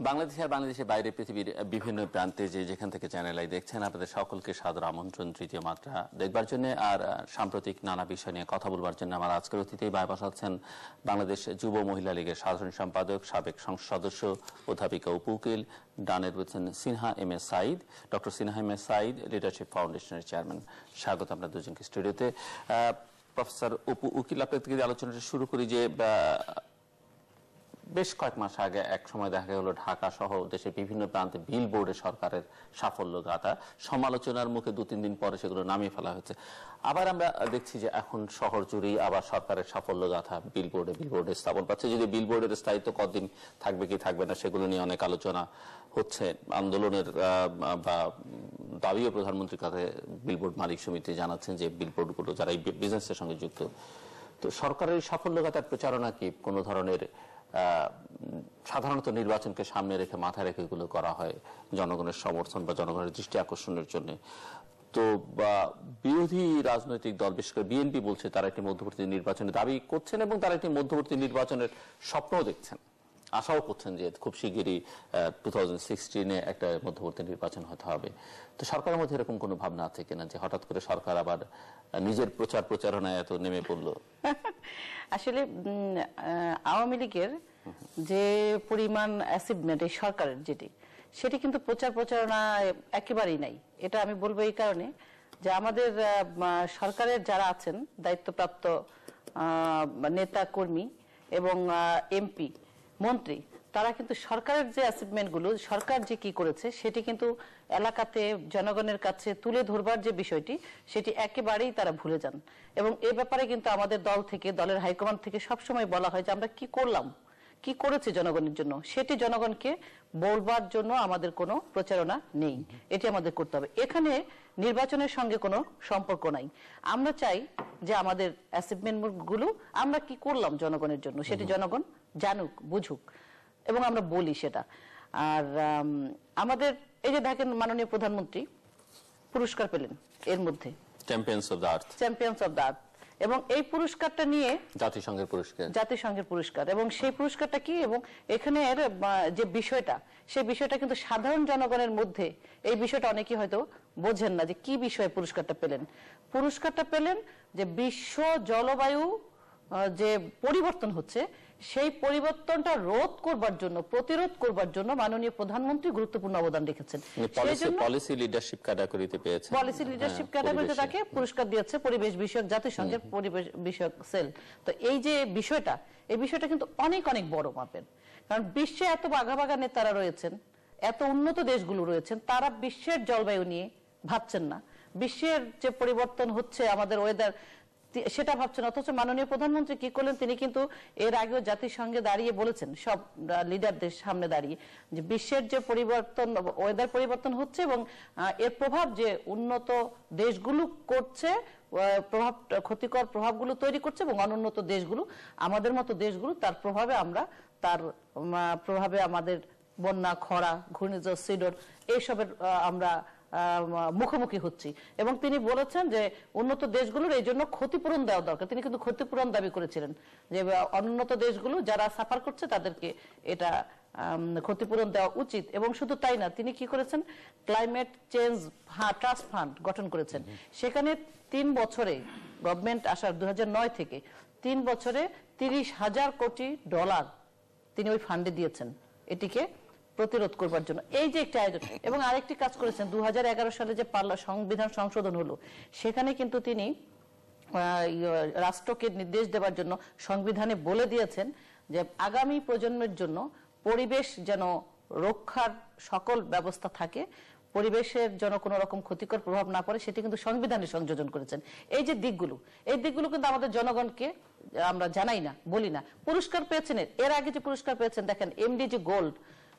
বাংলাদেশে আর বাংলাদেশের বাইরে পৃথিবীর বিভিন্ন প্রান্তে যেখান থেকে চ্যানেল আই দেখছেন, আপনাদের সকলকে সাদর আমন্ত্রণ তৃতীয় মাত্রা দেখবার জন্য আর সাম্প্রতিক নানা বিষয় নিয়ে কথা বলবার জন্য। আমার আজকের অতিথি বাইপাস আছেন বাংলাদেশ যুব মহিলা লীগের সাধারণ সম্পাদক, সাবেক সংসদ সদস্য, অধ্যাপিকা অপু উকিল। ডানে রয়েছেন Sinha M A Saeed, doctor Sinha M A Saeed, leadership ফাউন্ডেশনের চেয়ারম্যান। স্বাগত আপনার দুজনকে স্টুডিওতে। প্রফেসর অপু উকিল, আপনার থেকে আলোচনাটা শুরু করি যে বেশ কয়েক মাস আগে এক সময় দেখা গেল ঢাকা সহ দেশের বিভিন্ন প্রান্তে বিলবোর্ডে সরকারের সাফল্য গাথা, সমালোচনার মুখে 2-3 দিন পরে সেগুলো নামিয়ে ফেলা হচ্ছে। আবার আমরা দেখছি যে এখন শহর জুড়েই আবার সরকারের সাফল্য গাথা বিলবোর্ডে স্থাপন পাচ্ছে। যদি বিলবোর্ডের স্থায়িত্ব কতদিন থাকবে কি থাকবে না সেগুলো নিয়ে অনেক আলোচনা হচ্ছে। আন্দোলনের বা দাবিও প্রধানমন্ত্রীর কাছে বিলবোর্ড মালিক সমিতি জানাচ্ছেন যে বিলবোর্ডগুলো যারা এই বিজনেসের সঙ্গে যুক্ত, তো সরকারের সাফল্য গাথার প্রচারণা কি কোনো ধরনের সাধারণত নির্বাচনকে সামনে রেখে মাথায় রেখে এগুলো করা হয় জনগণের সমর্থন বা জনগণের দৃষ্টি আকর্ষণের জন্য? তো বিরোধী রাজনৈতিক দল বিশেষ করে বিএনপি বলছে তারা একটি মধ্যবর্তী নির্বাচনের দাবি করছেন এবং তারা একটি মধ্যবর্তী নির্বাচনের স্বপ্নও দেখছেন, আশাও করছেন যে খুব শিগগিরই 2016-এ একটা মধ্যবর্তী নির্বাচন হতে হবে। তো সরকারের মধ্যে এরকম কোনো ভাবনা আছে কিনা যে হঠাৎ করে সরকার আবার নিজের প্রচারণায় এত নেমে পড়লো? আসলে আওয়ামী লীগের যে পরিমাণ অ্যাচিভমেন্ট এই সরকারের সেটি কিন্তু প্রচারণা একেবারেই নাই। এটা আমি বলবো এই কারণে যে আমাদের সরকারের যারা আছেন দায়িত্বপ্রাপ্ত নেতা কর্মী এবং এমপি মন্ত্রী, তারা কিন্তু সরকারের যে অ্যাচিভমেন্ট গুলো, সরকার যে কি করেছে সেটি কিন্তু এলাকাতে জনগণের কাছে তুলে ধরবার যে বিষয়টি সেটি একেবারেই তারা ভুলে যান। এবং এ ব্যাপারে কিন্তু আমাদের দল থেকে, দলের হাইকমান্ড থেকে সবসময় বলা হয় যে আমরা কি করলাম, কি করেছে জনগণের জন্য, সেটি জনগণকে বলবার জন্য আমাদের কোনো প্রচারণা নেই। এটি আমাদের করতে হবে। এখানে নির্বাচনের সঙ্গে কোনো সম্পর্ক নাই। আমরা চাই যে আমাদের অ্যাচিভমেন্ট গুলো আমরা কি করলাম জনগণের জন্য সেটি জনগণ জানুক, বুঝুক এবং আমরা বলি সেটা। আর আমাদের এই যে দেখেন মাননীয় প্রধানমন্ত্রী পুরস্কার পেলেন এর মধ্যে, চ্যাম্পিয়ন্স অফ দ্য আর্থ, এবং এই পুরস্কারটা নিয়ে জাতিসংঘের পুরস্কার, এবং সেই পুরস্কারটা কি, এবং এখানে যে বিষয়টা, সেই বিষয়টা কিন্তু সাধারণ জনগণের মধ্যে এই বিষয়টা অনেকেই হয়তো বোঝেন না যে কি বিষয়ে পুরস্কারটা পেলেন যে বিশ্ব জলবায়ু যে পরিবর্তন হচ্ছে সেই পরিবর্তনটা প্রতিরোধ করবার জন্য মাননীয় প্রধানমন্ত্রী গুরুত্বপূর্ণ অবদান রেখেছেন। পলিসি লিডারশিপ ক্যাটাগরিতে তাকে পুরস্কার দিয়েছে পরিবেশ বিষয়ক জাতিসংঘের পরিবেশ বিষয়ক সেল। তো এই যে বিষয়টা, এই বিষয়টা কিন্তু অনেক অনেক বড় মাপের, কারণ বিশ্বে এত বাঘা নেতারা রয়েছেন, এত উন্নত দেশগুলো রয়েছেন, তারা বিশ্বের জলবায়ু নিয়ে ভাবছেন না, বিশ্বের যে পরিবর্তন হচ্ছে আমাদের ওয়েদার সেটা ভাবছেন। অথচ মাননীয় প্রধানমন্ত্রী কি করলেন, তিনি কিন্তু এর আগেও জাতিসংঘে দাঁড়িয়ে বলেছেন, সব লিডারদের সামনে দাঁড়িয়ে, যে বিশ্বের যে পরিবর্তন, ওয়েদার পরিবর্তন হচ্ছে এবং এর প্রভাব যে উন্নত দেশগুলো করছে, ক্ষতিকর প্রভাবগুলো তৈরি করছে, এবং অনুন্নত দেশগুলো, আমাদের মতো দেশগুলো তার প্রভাবে আমাদের বন্যা, খরা, ঘূর্ণিঝড় সিডর এইসবের আমরা মুখোমুখি হচ্ছি। এবং তিনি বলেছেন যে উন্নত দেশগুলোর এই জন্য ক্ষতিপূরণ দেওয়া দরকার। তিনি কিন্তু ক্ষতিপূরণ দাবি করেছিলেন যে অনুন্নত দেশগুলো যারা সাফার করছে তাদেরকে এটা ক্ষতিপূরণ দেওয়া উচিত। এবং শুধু তাই না, তিনি কি করেছেন, ক্লাইমেট চেঞ্জ ট্রাস্ট ফান্ড গঠন করেছেন। সেখানে 3 বছরে, গভর্নমেন্ট আসার 2009 থেকে 3 বছরে $30,000 কোটি তিনি ওই ফান্ডে দিয়েছেন এটিকে প্রতিরোধ করবার জন্য। এই যে একটি আয়োজন, এবং আরেকটি কাজ করেছেন 2011 সালে যে সংবিধান সংশোধন হলো, সেখানে কিন্তু তিনি রাষ্ট্রকে নির্দেশ দেওয়ার জন্য সংবিধানে বলে দিয়েছেন যে আগামী প্রজন্মের জন্য পরিবেশ যেন রক্ষার সকল ব্যবস্থা থাকে, পরিবেশের যেন কোনো রকম ক্ষতিকর প্রভাব না পড়ে, সেটি কিন্তু সংবিধানে সংযোজন করেছেন। এই যে দিকগুলো, এই দিকগুলো কিন্তু আমাদের জনগণকে আমরা জানাই না, বলি না। পুরস্কার পেয়েছেন, এর আগে যে পুরস্কার পেয়েছেন দেখেন এমডিজি গোল্ড,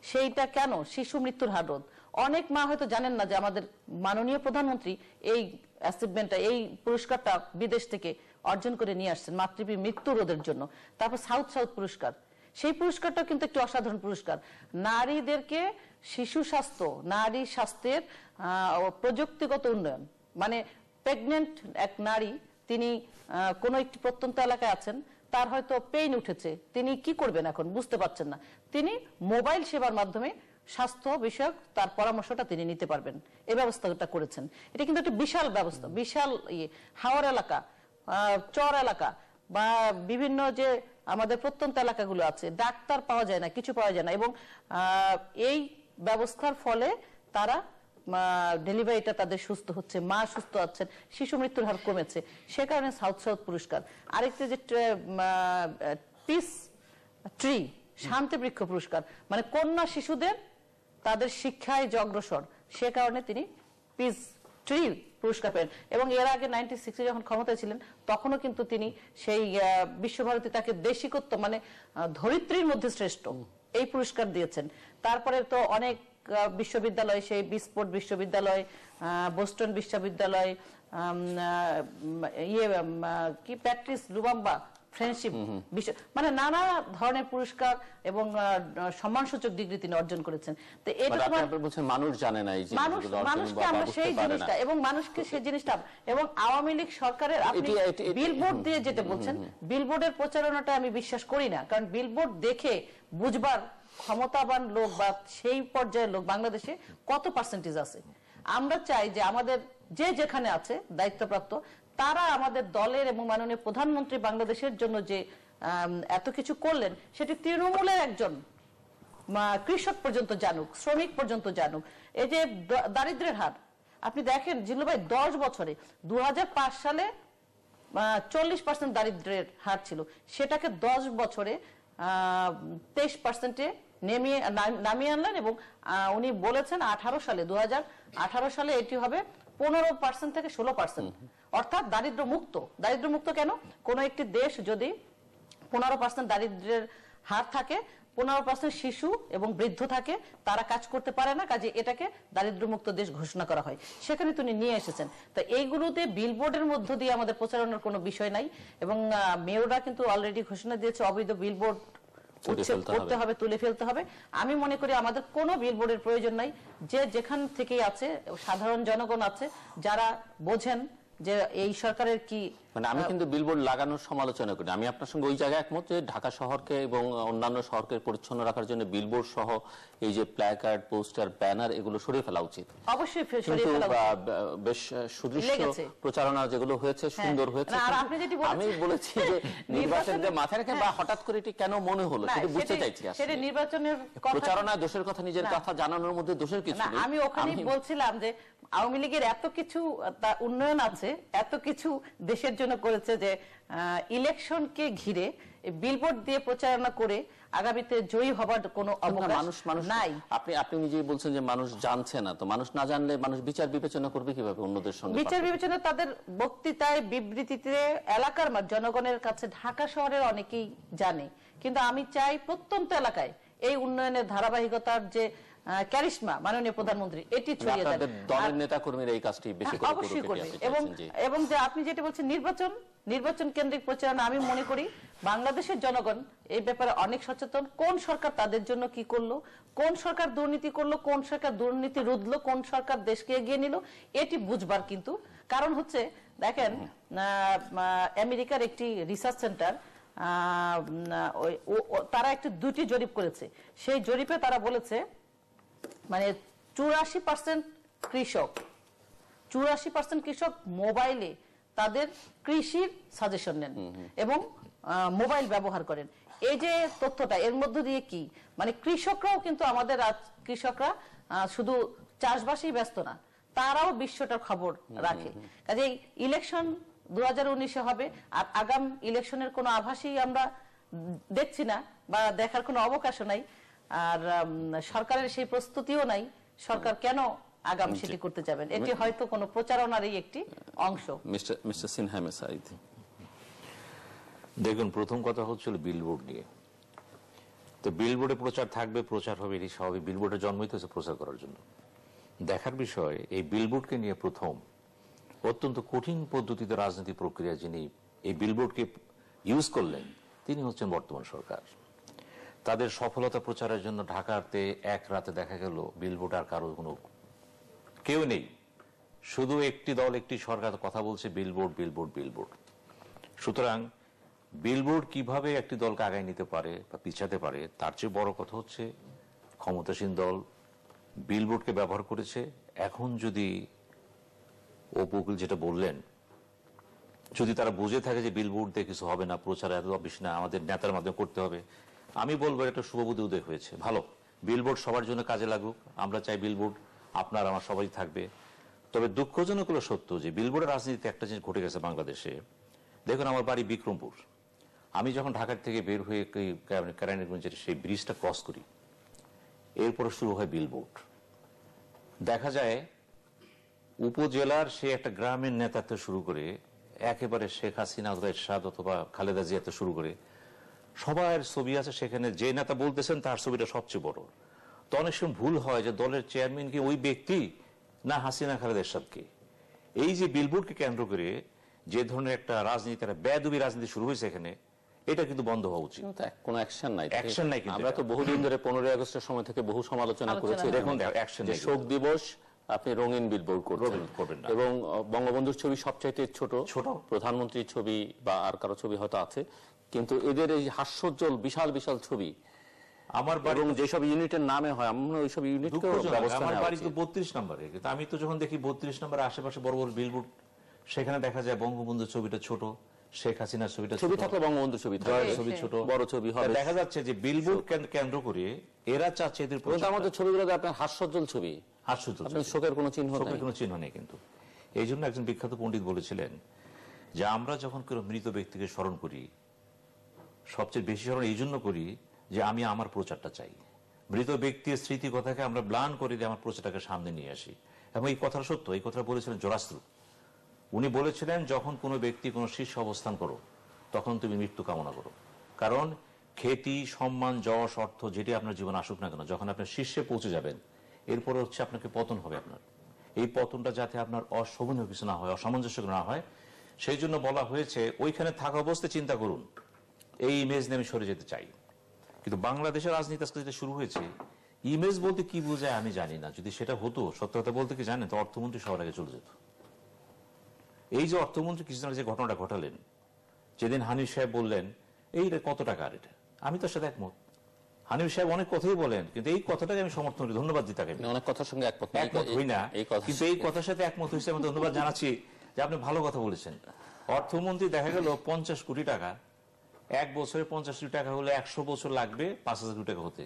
সেইটা কেন, শিশু মৃত্যুর হার রোধ। অনেক মা হয়তো জানেন না যে আমাদের মাননীয় প্রধানমন্ত্রী এই অ্যাচিভমেন্টটা, এই পুরস্কারটা বিদেশ থেকে অর্জন করে নিয়ে আসছেন মাতৃ মৃত্যু রোধের জন্য। তারপর সাউথ পুরস্কার, সেই পুরস্কারটা কিন্তু একটি অসাধারণ পুরস্কার। নারীদেরকে শিশু স্বাস্থ্য, নারী স্বাস্থ্যের প্রযুক্তিগত উন্নয়ন, মানে প্রেগনেন্ট এক নারী, তিনি কোন একটি প্রত্যন্ত এলাকায় আছেন, তার হয়তো পেইন উঠেছে, তিনি কি করবেন এখন বুঝতে পারছেন না, তিনি মোবাইল সেবার মাধ্যমে স্বাস্থ্য বিষয়ক তার পরামর্শটা তিনি নিতে পারবেন, এই ব্যবস্থাটা করেছেন। এটা কিন্তু একটা বিশাল ব্যবস্থা, বিশাল হাওর এলাকা, চর এলাকা বা বিভিন্ন যে আমাদের প্রত্যন্ত এলাকাগুলো আছে, ডাক্তার পাওয়া যায় না, কিছু পাওয়া যায় না, এবং এই ব্যবস্থার ফলে তারা ডেলিভারিটা তাদের সুস্থ হচ্ছে, মা সুস্থ আছেন, শিশু মৃত্যুর হার কমেছে, সে কারণে সাউথ সাউথ পুরস্কার। আরেকটি যে পিস ট্রি, শান্তি বৃক্ষ পুরস্কার, মানে কন্যা শিশুদের তাদের শিক্ষায় যে অগ্রসর, সে কারণে তিনি পিস ট্রি পুরস্কার পেলেন। এবং এর আগে 96-এ যখন ক্ষমতায় ছিলেন তখনও কিন্তু তিনি সেই বিশ্বভারতী তাকে দেশিকত্ব মানে ধরিত্রীর মধ্যে শ্রেষ্ঠ এই পুরস্কার দিয়েছেন। তারপরে তো অনেক বিশ্ববিদ্যালয়, সেই বিস্ফোট বিশ্ববিদ্যালয়, বোস্টন বিশ্ববিদ্যালয়, কি প্যাট্রিস লুবাম্বা ফ্রেন্ডশিপ, মানে নানা ধরনের পুরস্কার এবং সম্মানসূচক ডিগ্রি তিনি অর্জন করেছেন। তো এটা বলছেন মানুষ জানে না, মানুষকে আমরা সেই জিনিসটা, এবং মানুষকে সেই জিনিসটা, এবং আওয়ামী লীগ সরকারের আপনি বিলবোর্ড দিয়ে যেটা বলছেন, বিলবোর্ডের প্রচারণাটা আমি বিশ্বাস করি না, কারণ বিলবোর্ড দেখে বুঝবার ক্ষমতাবান লোক বা সেই পর্যায়ের লোক বাংলাদেশে কত পার্সেন্টেজ আছে। আমরা চাই যে আমাদের যে যেখানে আছে দায়িত্বপ্রাপ্ত তারা আমাদের দলের এবং মাননীয় প্রধানমন্ত্রী বাংলাদেশের জন্য যে এত কিছু করলেন, সেটি তৃণমূলের একজন কৃষক পর্যন্ত জানুক, শ্রমিক পর্যন্ত জানুক। এই যে দারিদ্র্যের হার আপনি দেখেন জিল্লু ভাই, 10 বছরে 2005 সালে 40% দারিদ্র্যের হার ছিল, সেটাকে 10 বছরে 23%-এ নামিয়ে আনলেন, এবং উনি বলেছেন 2018 সালে এটি হবে 15% থেকে 16%, অর্থাৎ দারিদ্র মুক্ত। দারিদ্র মুক্ত কেন? কোন একটি দেশ যদি 15% দারিদ্র্যের হার থাকে, 15% শিশু এবং বৃদ্ধ থাকে, তারা কাজ করতে পারে না, কাজে এটাকে দারিদ্র্যমুক্ত দেশ ঘোষণা করা হয়, সেখানে তিনি নিয়ে এসেছেন। তো এইগুলোতে বিলবোর্ডের মধ্য দিয়ে আমাদের প্রচারণার কোনো বিষয় নাই, এবং মেয়ররা কিন্তু অলরেডি ঘোষণা দিয়েছে অবৈধ বিলবোর্ড উচ্ছেদ করতে হবে, তুলে ফেলতে হবে। আমি মনে করি আমাদের কোনো বিলবোর্ডের প্রয়োজন নাই, যে যেখান থেকেই আছে সাধারণ জনগণ আছে যারা বোঝেন যে এই সরকারের কি, মানে আমি কিন্তু বিলবোর্ড লাগানোর সমালোচনা করি। আমি আপনার সঙ্গে ওই জায়গায় একমত যে ঢাকা শহরকে এবং অন্যান্য শহরকে পরিচ্ছন্ন রাখার জন্য বিলবোর্ড সহ এই যে প্ল্যাকার্ড, পোস্টার, ব্যানার এগুলো সরিয়ে ফেলা উচিত। অবশ্যই সরিয়ে ফেলা উচিত। বেশ সুদৃশ্য প্রচারণা যেগুলো হয়েছে, সুন্দর হয়েছে। আর আপনি যেটি বলেছেন, আমি বলেছি যে নির্বাচনকে মাথায় রেখে বা হঠাৎ করে এটি কেন মনে হলো সেটা বুঝতে চাইছি। সেটা নির্বাচনের প্রচারণা দোষের কথা, নিজের কথা জানানোর মধ্যে দোষের কিছু নেই। আমি ওখানেই বলছিলাম যে আওয়ামী লীগের এত কিছু উন্নয়ন আছে, এত কিছু দেশের জন্য করেছে, যে ইলেকশনকে ঘিরে বিলবোর্ড দিয়ে প্রচারণা করে আগামীতে জয়ী হবার কোনো অবকাশ নাই। আপনি নিজেই বলছেন যে মানুষ জানছে না, তো মানুষ না জানলে মানুষ বিচার বিবেচনা করবে কিভাবে অন্যদের সঙ্গে? বিচার বিবেচনা তাদের বক্তৃতায়, বিবৃতিতে, এলাকার জনগণের কাছে ঢাকা শহরের অনেকেই জানে, কিন্তু আমি চাই প্রত্যন্ত এলাকায় এই উন্নয়নের ধারাবাহিকতার যে ক্যারিশমা মাননীয় প্রধানমন্ত্রী এটি ছড়িয়ে দেন। দলের নেতা কর্মীরা এই কাজটি বেশি করে অবশ্যই করবে। এবং যে আপনি যেটা বলছেন নির্বাচন কেন্দ্রিক প্রচারণা, আমি মনে করি বাংলাদেশের জনগণ এই ব্যাপারে অনেক সচেতন। কোন সরকার তাদের জন্য কি করলো, কোন সরকার দুর্নীতি করলো, কোন সরকার দুর্নীতি রুখলো, কোন সরকার দেশকে এগিয়ে নিল, এটি বুঝবার কিন্তু কারণ হচ্ছে, দেখেন আমেরিকার একটি রিসার্চ সেন্টার তারা একটি 2টি জরিপ করেছে। সেই জরিপে তারা বলেছে মানে 84% কৃষক মোবাইলে তাদের কৃষির সাজেশন নেন এবং মোবাইল ব্যবহার করেন। এই যে তথ্যটা, এর মধ্য দিয়ে কি মানে কৃষকরাও কিন্তু আমাদের কৃষকরা শুধু চাষবাসেই ব্যস্ত না, তারাও বিশ্বটার খবর রাখে। কাজেই ইলেকশন 2019-এ হবে, আর আগাম ইলেকশনের কোনো আভাসই আমরা দেখছি না বা দেখার কোনো অবকাশও নাই, আর সরকারের সেই প্রস্তুতিও নাই। সরকার কেন আগাম সেটি করতে যাবেন? এটি হয়তো কোনো প্রচারণারই একটি অংশ। মিস্টার সিনহা মেসাইদ, দেখুন, প্রথম কথা হচ্ছিল বিলবোর্ড নিয়ে। তো বিলবোর্ডে প্রচার থাকবে, প্রচার হবে, এটি স্বাভাবিক। বিলবোর্ডের জন্মই তো হচ্ছে প্রচার করার জন্য। দেখার বিষয়, এই বিলবোর্ডকে নিয়ে প্রথম অত্যন্ত কঠিন পদ্ধতিতে রাজনীতি প্রক্রিয়া যিনি এই বিলবোর্ডকে ইউজ করলেন, তিনি হচ্ছেন বর্তমান সরকার। তাদের সফলতা প্রচারের জন্য ঢাকাতে এক রাতে দেখা গেল বিলবোর্ড আর কারো কোনো কেউ নেই, শুধু একটি দল, একটি সরকার কথা বলছে বিলবোর্ড বিলবোর্ড বিলবোর্ড। সুতরাং বিলবোর্ড কিভাবে একটি দলকে আগায় নিতে পারে বা পিছাতে পারে, তার চেয়ে বড় কথা হচ্ছে ক্ষমতাসীন দল বিলবোর্ডকে ব্যবহার করেছে। এখন যদি উপকূল যেটা বললেন, যদি তারা বুঝে থাকে যে বিলবোর্ড দিয়ে কিছু হবে না, প্রচার এত বেশি না, আমাদের নেতার মাধ্যমে করতে হবে, আমি বলবো একটা শুভবুদ্ধি উদয় হয়েছে। ভালো, বিলবোর্ড সবার জন্য কাজে লাগুক, আমরা চাই বিলবোর্ড আপনার আমার সবাই থাকবে। তবে দুঃখজনক হলো সত্য যে বিলবোর্ডের রাজনীতিতে একটা জিনিস ঘটে গেছে বাংলাদেশে। দেখুন, আমার বাড়ি বিক্রমপুর, আমি যখন ঢাকার থেকে বের হয়ে কেরানীগঞ্জের সেই ব্রিজটা ক্রস করি, এরপরে শুরু হয় বিলবোর্ড। দেখা যায় উপজেলার সে একটা গ্রামের নেতাতে শুরু করে একেবারে শেখ হাসিনা অথবা এরশাদ অথবা খালেদা জিয়াতে শুরু করে সবার ছবি আছে সেখানে। যে নেতা বলতেছেন তার ছবিটা সবচেয়ে বড়। তো অনেক সময় ভুল হয় যে দলের চেয়ারম্যান কি ওই ব্যক্তি না হাসিনা খালেদা এরশাদকে। এই যে বিলবোর্ডকে কেন্দ্র করে যে ধরনের একটা রাজনীতি, একটা বেয়াদবি রাজনীতি শুরু হয়েছে এখানে, এটা কিন্তু বন্ধ হওয়া উচিত। কোনো অ্যাকশন নাই, অ্যাকশন নাই। কিন্তু আমরা তো বহুদিন ধরে 15ই আগস্টের সময় থেকে বহু সমালোচনা করেছি। দেখুন, অ্যাকশন যে নেই। শোক দিবস আপনি রঙিন বিলবোর্ড করবেন না। এবং বঙ্গবন্ধুর ছবি সবচাইতে ছোট, প্রধানমন্ত্রীর ছবি বা আর কারো ছবি হয়তো আছে, কিন্তু এদের এই হাস্যোজ্জ্বল বিশাল বিশাল ছবি আমার বাড়ি যেসব ইউনিটের নামে হয়, আমরা ওইসব ইউনিটকেও ব্যবস্থা আমার নেওয়া বাড়ি তো উচিত। 32 নম্বরে, কিন্তু আমি তো যখন দেখি 32 নম্বরের আশেপাশে বড় বড় বিলবোর্ড, সেখানে দেখা যায় বঙ্গবন্ধুর ছবিটা ছোট, শেখ হাসিনার ছবিটা ছবি ছোট, থাকলে বঙ্গবন্ধুর ছবি থাকবে, জয়ের ছবি ছোট, বড় ছবি হবে। দেখা যাচ্ছে যে বিলবোর্ড কেন্দ্র করে এরা চাচ্ছে এদের কিন্তু আমাদের ছবিগুলোতে আপনার হাস্যোজ্জ্বল ছবি, হাস্যোজ্জ্বল, আপনার শোকের কোনো চিহ্ন নেই। শোকের কোনো চিহ্ন নেই। কিন্তু এই জন্য একজন বিখ্যাত পণ্ডিত বলেছিলেন যে আমরা যখন কোনো মৃত ব্যক্তিকে স্মরণ করি, সবচেয়ে বেশি স্মরণ এই জন্য করি যে আমি আমার প্রচারটা চাই। মৃত ব্যক্তির স্মৃতি কথাকে আমরা ম্লান করে দিয়ে আমার প্রচারটাকে সামনে নিয়ে আসি। এবং এই কথাটা সত্য, এই কথাটা বলেছিলেন জোরাস্ত্রু। উনি বলেছিলেন, যখন কোনো ব্যক্তি কোনো শীর্ষ অবস্থান করো তখন তুমি মৃত্যু কামনা করো, কারণ খ্যাতি, সম্মান, যশ, অর্থ যেটি আপনার জীবনে আসুক না কেন, যখন আপনি শীর্ষে পৌঁছে যাবেন এরপরে হচ্ছে আপনাকে পতন হবে। আপনার এই পতনটা যাতে আপনার অশোভনীয় কিছু না হয়, অসামঞ্জস্য না হয়, সেই জন্য বলা হয়েছে ওইখানে থাকা অবস্থায় চিন্তা করুন এই ইমেজ নিয়ে আমি সরে যেতে চাই। কিন্তু বাংলাদেশের রাজনীতি আজকে যেটা শুরু হয়েছে, ইমেজ বলতে কি বোঝায় আমি জানি না। যদি সেটা হতো, সত্য কথা বলতে কি জানেন, তো অর্থমন্ত্রী সবার আগে চলে যেত। এই যে অর্থমন্ত্রী কিছুদিন আগে যে ঘটনাটা ঘটালেন, যেদিন হানিফ সাহেব বললেন এই কত টাকা, আর এটা আমি তার সাথে একমত। হানিফ সাহেব অনেক কথাই বলেন, কিন্তু এই কথাটাকে আমি সমর্থন করি, ধন্যবাদ দিই তাকে। অনেক কথার সঙ্গে একমত হই না, কিন্তু এই কথার সাথে একমত হয়েছে, আমি ধন্যবাদ জানাচ্ছি যে আপনি ভালো কথা বলেছেন। অর্থমন্ত্রী দেখা গেল 50 কোটি টাকা, এক বছরে 50 কোটি টাকা হলে 100 বছর লাগবে 5000 কোটি টাকা হতে।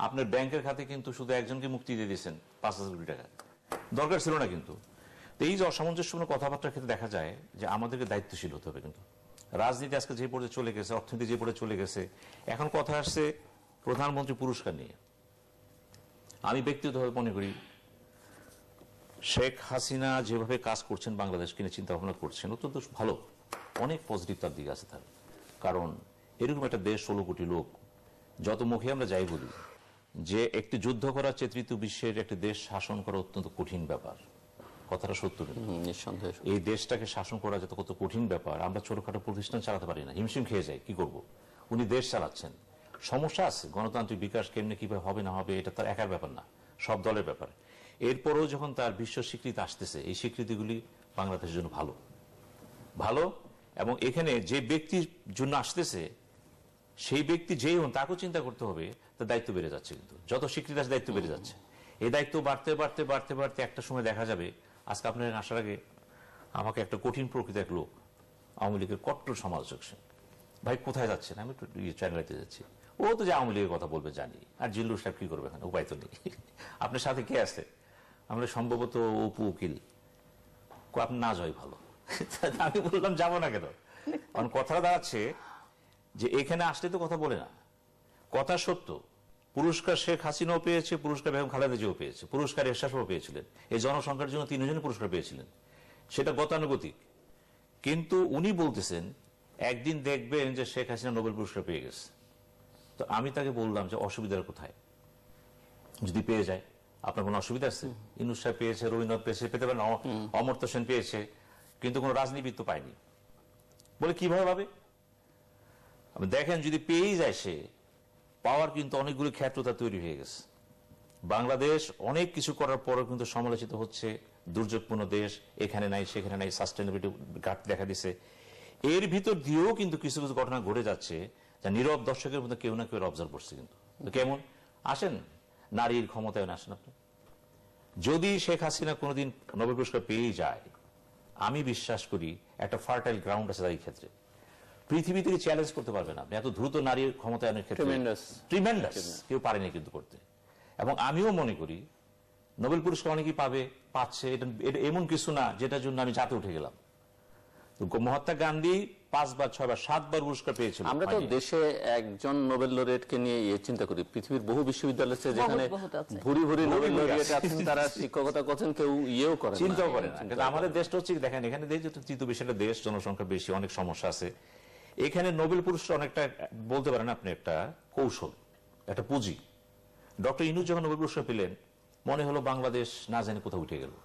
আপনার ব্যাংকের খাতে কিন্তু শুধু একজনকে মুক্তি দিয়ে দিয়েছেন 5000 কোটি টাকা, দরকার ছিল না। কিন্তু এই যে অসামঞ্জস্যপূর্ণ কথাবার্তার ক্ষেত্রে দেখা যায় যে আমাদেরকে দায়িত্বশীল হতে হবে। কিন্তু রাজনীতি আজকে যে পর্যায়ে চলে গেছে, অর্থনীতি যে পর্যায়ে চলে গেছে, এখন কথা আসছে প্রধানমন্ত্রী পুরস্কার নিয়ে। আমি ব্যক্তিগতভাবে মনে করি শেখ হাসিনা যেভাবে কাজ করছেন, বাংলাদেশকে নিয়ে চিন্তা ভাবনা করছেন, অত্যন্ত ভালো, অনেক পজিটিভ তার দিক আছে তার। কারণ এরকম একটা দেশ, 16 কোটি লোক, যত মুখে আমরা যাই বলি যে একটি যুদ্ধ করার চেয়ে তৃতীয় বিশ্বের একটি দেশ শাসন করা অত্যন্ত কঠিন ব্যাপার, কথাটা সত্য। নিঃসন্দেহে এই দেশটাকে শাসন করা যত কত কঠিন ব্যাপার, আমরা ছোটখাটো প্রতিষ্ঠান চালাতে পারি না, হিমশিম খেয়ে যাই, কি করব। উনি দেশ চালাচ্ছেন, সমস্যা আছে, গণতান্ত্রিক বিকাশ কেমনে কিভাবে হবে না হবে এটা তার একার ব্যাপার না, সব দলের ব্যাপার। এরপরেও যখন তার বিশ্ব স্বীকৃতি আসতেছে, এই স্বীকৃতিগুলি বাংলাদেশের জন্য ভালো ভালো। এবং এখানে যে ব্যক্তির জন্য আসতেছে, সেই ব্যক্তি যেই হন তাকেও চিন্তা করতে হবে, তার দায়িত্ব বেড়ে যাচ্ছে। কিন্তু যত স্বীকৃতি আছে দায়িত্ব বেড়ে যাচ্ছে। এই দায়িত্ব বাড়তে বাড়তে বাড়তে বাড়তে একটা সময় দেখা যাবে, আজকে আপনার আসার আগে আমাকে একটা কঠিন প্রকৃতির এক লোক, আওয়ামী লীগের কট্টর সমালোচক, ভাই কোথায় যাচ্ছেন, আমি একটু চ্যানেলাইতে যাচ্ছি। ও তো যে আওয়ামী লীগের কথা বলবে জানি, আর জিল্লুর সাহেব কি করবে এখানে, উপায় তো নেই। আপনার সাথে কে আছে? আমরা সম্ভবত অপু উকিল, আপনি না যাই ভালো। আমি বললাম যাবো না কেন, কারণ কথাটা দাঁড়াচ্ছে যে এখানে আসলে তো কথা বলে না, কথা সত্য। পুরস্কার শেখ হাসিনাও পেয়েছে, পুরস্কার বেগম খালেদা জিয়াও পেয়েছে, পুরস্কার এরশাদও পেয়েছিলেন। এই জনসংখ্যার জন্য 3 জনই পুরস্কার পেয়েছিলেন, সেটা গতানুগতিক। কিন্তু উনি বলতেছেন একদিন দেখবেন যে শেখ হাসিনা নোবেল পুরস্কার পেয়ে গেছে। তো আমি তাকে বললাম যে অসুবিধার কোথায়, যদি পেয়ে যায় আপনার কোনো অসুবিধা আছে? ইউনূস সাহেব পেয়েছে, রবীন্দ্রনাথ পেয়েছে, পেতে পারেন, অমর্ত্য সেন পেয়েছে, কিন্তু কোনো রাজনীতিবিদ তো পায়নি। বলে কিভাবে পাবে? দেখেন যদি পেয়েই যায় সে, পাওয়ার কিন্তু অনেকগুলো ক্ষেত্র তার তৈরি হয়ে গেছে। বাংলাদেশ অনেক কিছু করার পরও কিন্তু সমালোচিত হচ্ছে, দুর্যোগপূর্ণ দেশ, এখানে নাই সেখানে নাই, সাস্টেনেবিলিটি ঘাটতি দেখা দিছে। এর ভিতর দিয়েও কিন্তু কিছু কিছু ঘটনা ঘটে যাচ্ছে যা নীরব দর্শকের মধ্যে কেউ না কেউ অবজার্ভ করছে। কিন্তু কেমন? আসেন নারীর ক্ষমতায়ন আসেন আপনি। যদি শেখ হাসিনা কোনোদিন নোবেল পুরস্কার পেয়ে যায়, আমি বিশ্বাস করি একটা ফার্টাইল গ্রাউন্ড আছে তার ক্ষেত্রে। পৃথিবী থেকে চ্যালেঞ্জ করতে পারবেন আপনি এত দ্রুত নারীর ক্ষমতায়নের ক্ষেত্রে। ট্রিমেন্ডাস, কেউ পারেনি কিন্তু করতে। এবং আমিও মনে করি নোবেল পুরস্কার অনেকেই পাচ্ছে, এটা এমন কিছু না যেটার জন্য আমি জাতে উঠে গেলাম। মহাত্মা গান্ধী 5 বার 6 বার 7 বার পুরস্কার পেয়েছিল। আমরা তো দেশে একজন নোবেল লরিয়েটকে নিয়ে চিন্তা করি, পৃথিবীর বহু বিশ্ববিদ্যালয় আছে যেখানে ভুরি ভুরি নোবেল লরিয়েট আছেন, তারা শিক্ষকতা করছেন, কেউ ইয়েও করে চিন্তাও করে না। কিন্তু আমাদের দেশটা হচ্ছে দেখেন, এখানে তৃতীয় বিশ্বের দেশ, জনসংখ্যা বেশি, অনেক সমস্যা আছে। এখানে নোবেল পুরস্কার অনেকটা বলতে পারেন আপনি একটা কৌশল, একটা পুঁজি। ডক্টর ইউনূস যখন নোবেল পুরস্কার পেলেন, মনে হলো বাংলাদেশ না জানি কোথাও উঠে গেল।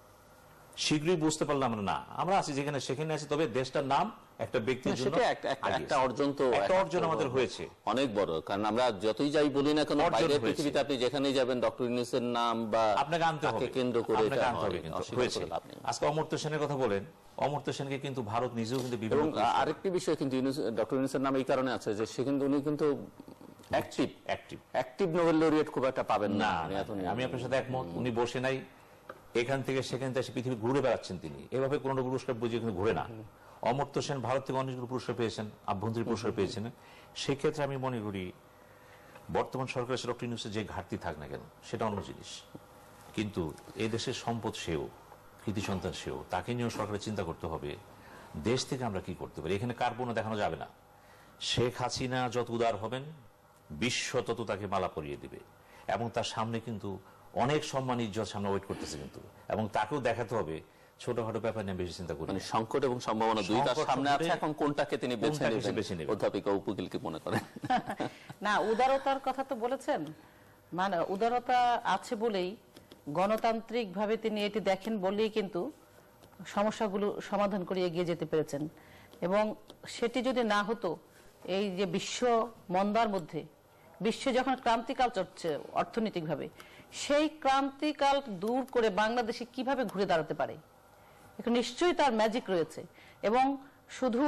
শীঘ্রই বুঝতে পারলাম না আমরা আছি যেখানে সেখানে আছি, তবে দেশটার নাম একটা ব্যক্তির জন্য একটা অর্জন, তো একটা অর্জন আমাদের হয়েছে অনেক বড়। কারণ আমরা যতই যাই বলি না কেন, বাইরে পৃথিবীতে আপনি যেখানেই যাবেন ডক্টর ইউনূসের নাম বা আপনাকে আনতে হবে, কেন্দ্র করে হয়েছে। আজকে অমর্ত্য সেনের কথা বলেন, অমর্ত্য সেনকে কিন্তু ভারত নিজেও কিন্তু বিভিন্ন। আরেকটি বিষয় কিন্তু ডক্টর ইউনূসের নাম এই কারণে আছে যে সে কিন্তু, উনি কিন্তু অ্যাক্টিভ নোবেল লরিয়েট খুব একটা পাবেন না। আমি আপনার সাথে একমত। উনি বসে নাই এখান থেকে সেখান থেকে পৃথিবী ঘুরে বেড়াচ্ছেন তিনি, এভাবে কোন পুরস্কার বুঝিয়ে কিন্তু ঘুরে না। অমর্ত্য সেন ভারত থেকে অনেকগুলো পুরস্কার পেয়েছেন, আভ্যন্তরীণ পুরস্কার পেয়েছেন। সেক্ষেত্রে আমি মনে করি বর্তমান সরকারের ডক্টর ইউনূসের যে ঘাটতি থাক না কেন সেটা অন্য জিনিস, কিন্তু এই দেশের সম্পদ সেও, কৃতি সন্তান সেও, তাকে নিয়েও সরকারের চিন্তা করতে হবে দেশ থেকে আমরা কি করতে পারি। এখানে কার্পণ্য দেখানো যাবে না। শেখ হাসিনা যত উদার হবেন, বিশ্ব তত তাকে মালা পরিয়ে দিবে, এবং তার সামনে কিন্তু অনেক সম্মান ইজ্জত সামনে ওয়েট করতেছে কিন্তু, এবং তাকেও দেখাতে হবে ছোটখাটো ব্যাপার নিয়ে বেশি চিন্তা করি। সংকট এবং সম্ভাবনা দুইটার সামনে আছে, এখন কোনটাকে তিনি বেছে নেবেন অধ্যাপিকা উপুকিল কি মনে করেন? না, উদারতার কথা তো বলেছেন, মানে উদারতা আছে বলেই গণতান্ত্রিক ভাবে তিনি এটি দেখেন বলেই কিন্তু সমস্যাগুলো সমাধান করে এগিয়ে যেতে পেরেছেন। এবং সেটি যদি না হতো, এই যে বিশ্ব মন্দার মধ্যে বিশ্ব যখন ক্রান্তিকাল চলছে অর্থনৈতিকভাবে, সেই ক্রান্তিকাল দূর করে বাংলাদেশে কিভাবে ঘুরে দাঁড়াতে পারে, এখন নিশ্চয়ই তার ম্যাজিক রয়েছে। এবং শুধু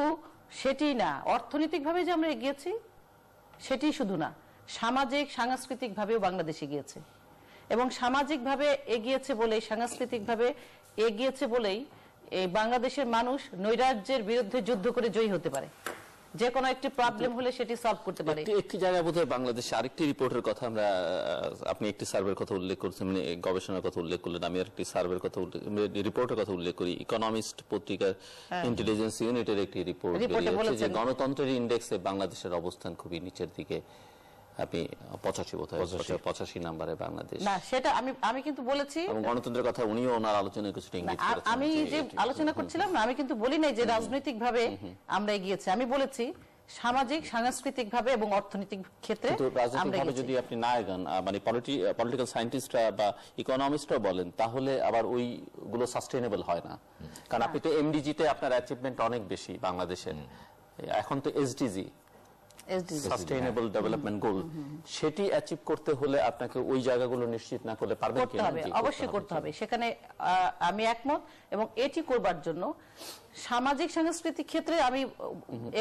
সেটি না, অর্থনৈতিকভাবে যে আমরা এগিয়েছি সেটি শুধু না, সামাজিক সাংস্কৃতিক ভাবেও বাংলাদেশ এগিয়েছে। এবং সামাজিকভাবে এগিয়েছে বলেই, সাংস্কৃতিকভাবে এগিয়েছে বলেই এই বাংলাদেশের মানুষ নৈরাজ্যের বিরুদ্ধে যুদ্ধ করে জয়ী হতে পারে। যে কোনো একটি প্রবলেম হলে সেটি সলভ করতে পারে। একটি জায়গায় বোধহয় বাংলাদেশে আরেকটি রিপোর্টের কথা আমরা, আপনি একটি সার্ভের কথা উল্লেখ করছেন, মানে গবেষণার কথা উল্লেখ করলেন, আমি আরেকটি সার্ভের কথা রিপোর্টের কথা উল্লেখ করি। ইকোনমিস্ট পত্রিকার ইন্টেলিজেন্স ইউনিটের একটি রিপোর্ট বেরিয়েছে যে গণতন্ত্রের ইন্ডেক্সে বাংলাদেশের অবস্থান খুবই নিচের দিকে। আপনি 85 বোধহয় 85 নম্বরে বাংলাদেশ। না, সেটা আমি কিন্তু বলেছি, এবং গণতন্ত্রের কথা উনিও ওনার আলোচনায় কিছু ইঙ্গিত করেছেন। আমি যে আলোচনা করছিলাম না, আমি কিন্তু বলি নাই যে রাজনৈতিক ভাবে আমরা এগিয়েছি, আমি বলেছি সামাজিক সাংস্কৃতিক ভাবে এবং অর্থনৈতিক ক্ষেত্রে আমরা এগিয়েছি। যদি আপনি না গান, মানে পলিটিক্যাল সায়েন্টিস্টরা বা ইকোনমিস্টরা বলেন, তাহলে আবার ওইগুলো সাস্টেইনেবল হয় না। কারণ আপনি তো এমডিজিতে আপনার অ্যাচিভমেন্ট অনেক বেশি বাংলাদেশের, এখন তো এসডিজি সাস্টেইনেবল ডেভেলপমেন্ট গোল, সেটি অ্যাচিভ করতে হলে আপনাকে ওই জায়গাগুলো নিশ্চিত না করলে পারবেন কি? অবশ্যই করতে হবে, সেখানে আমি একমত। এবং এটি করবার জন্য সামাজিক সাংস্কৃতিক ক্ষেত্রে আমি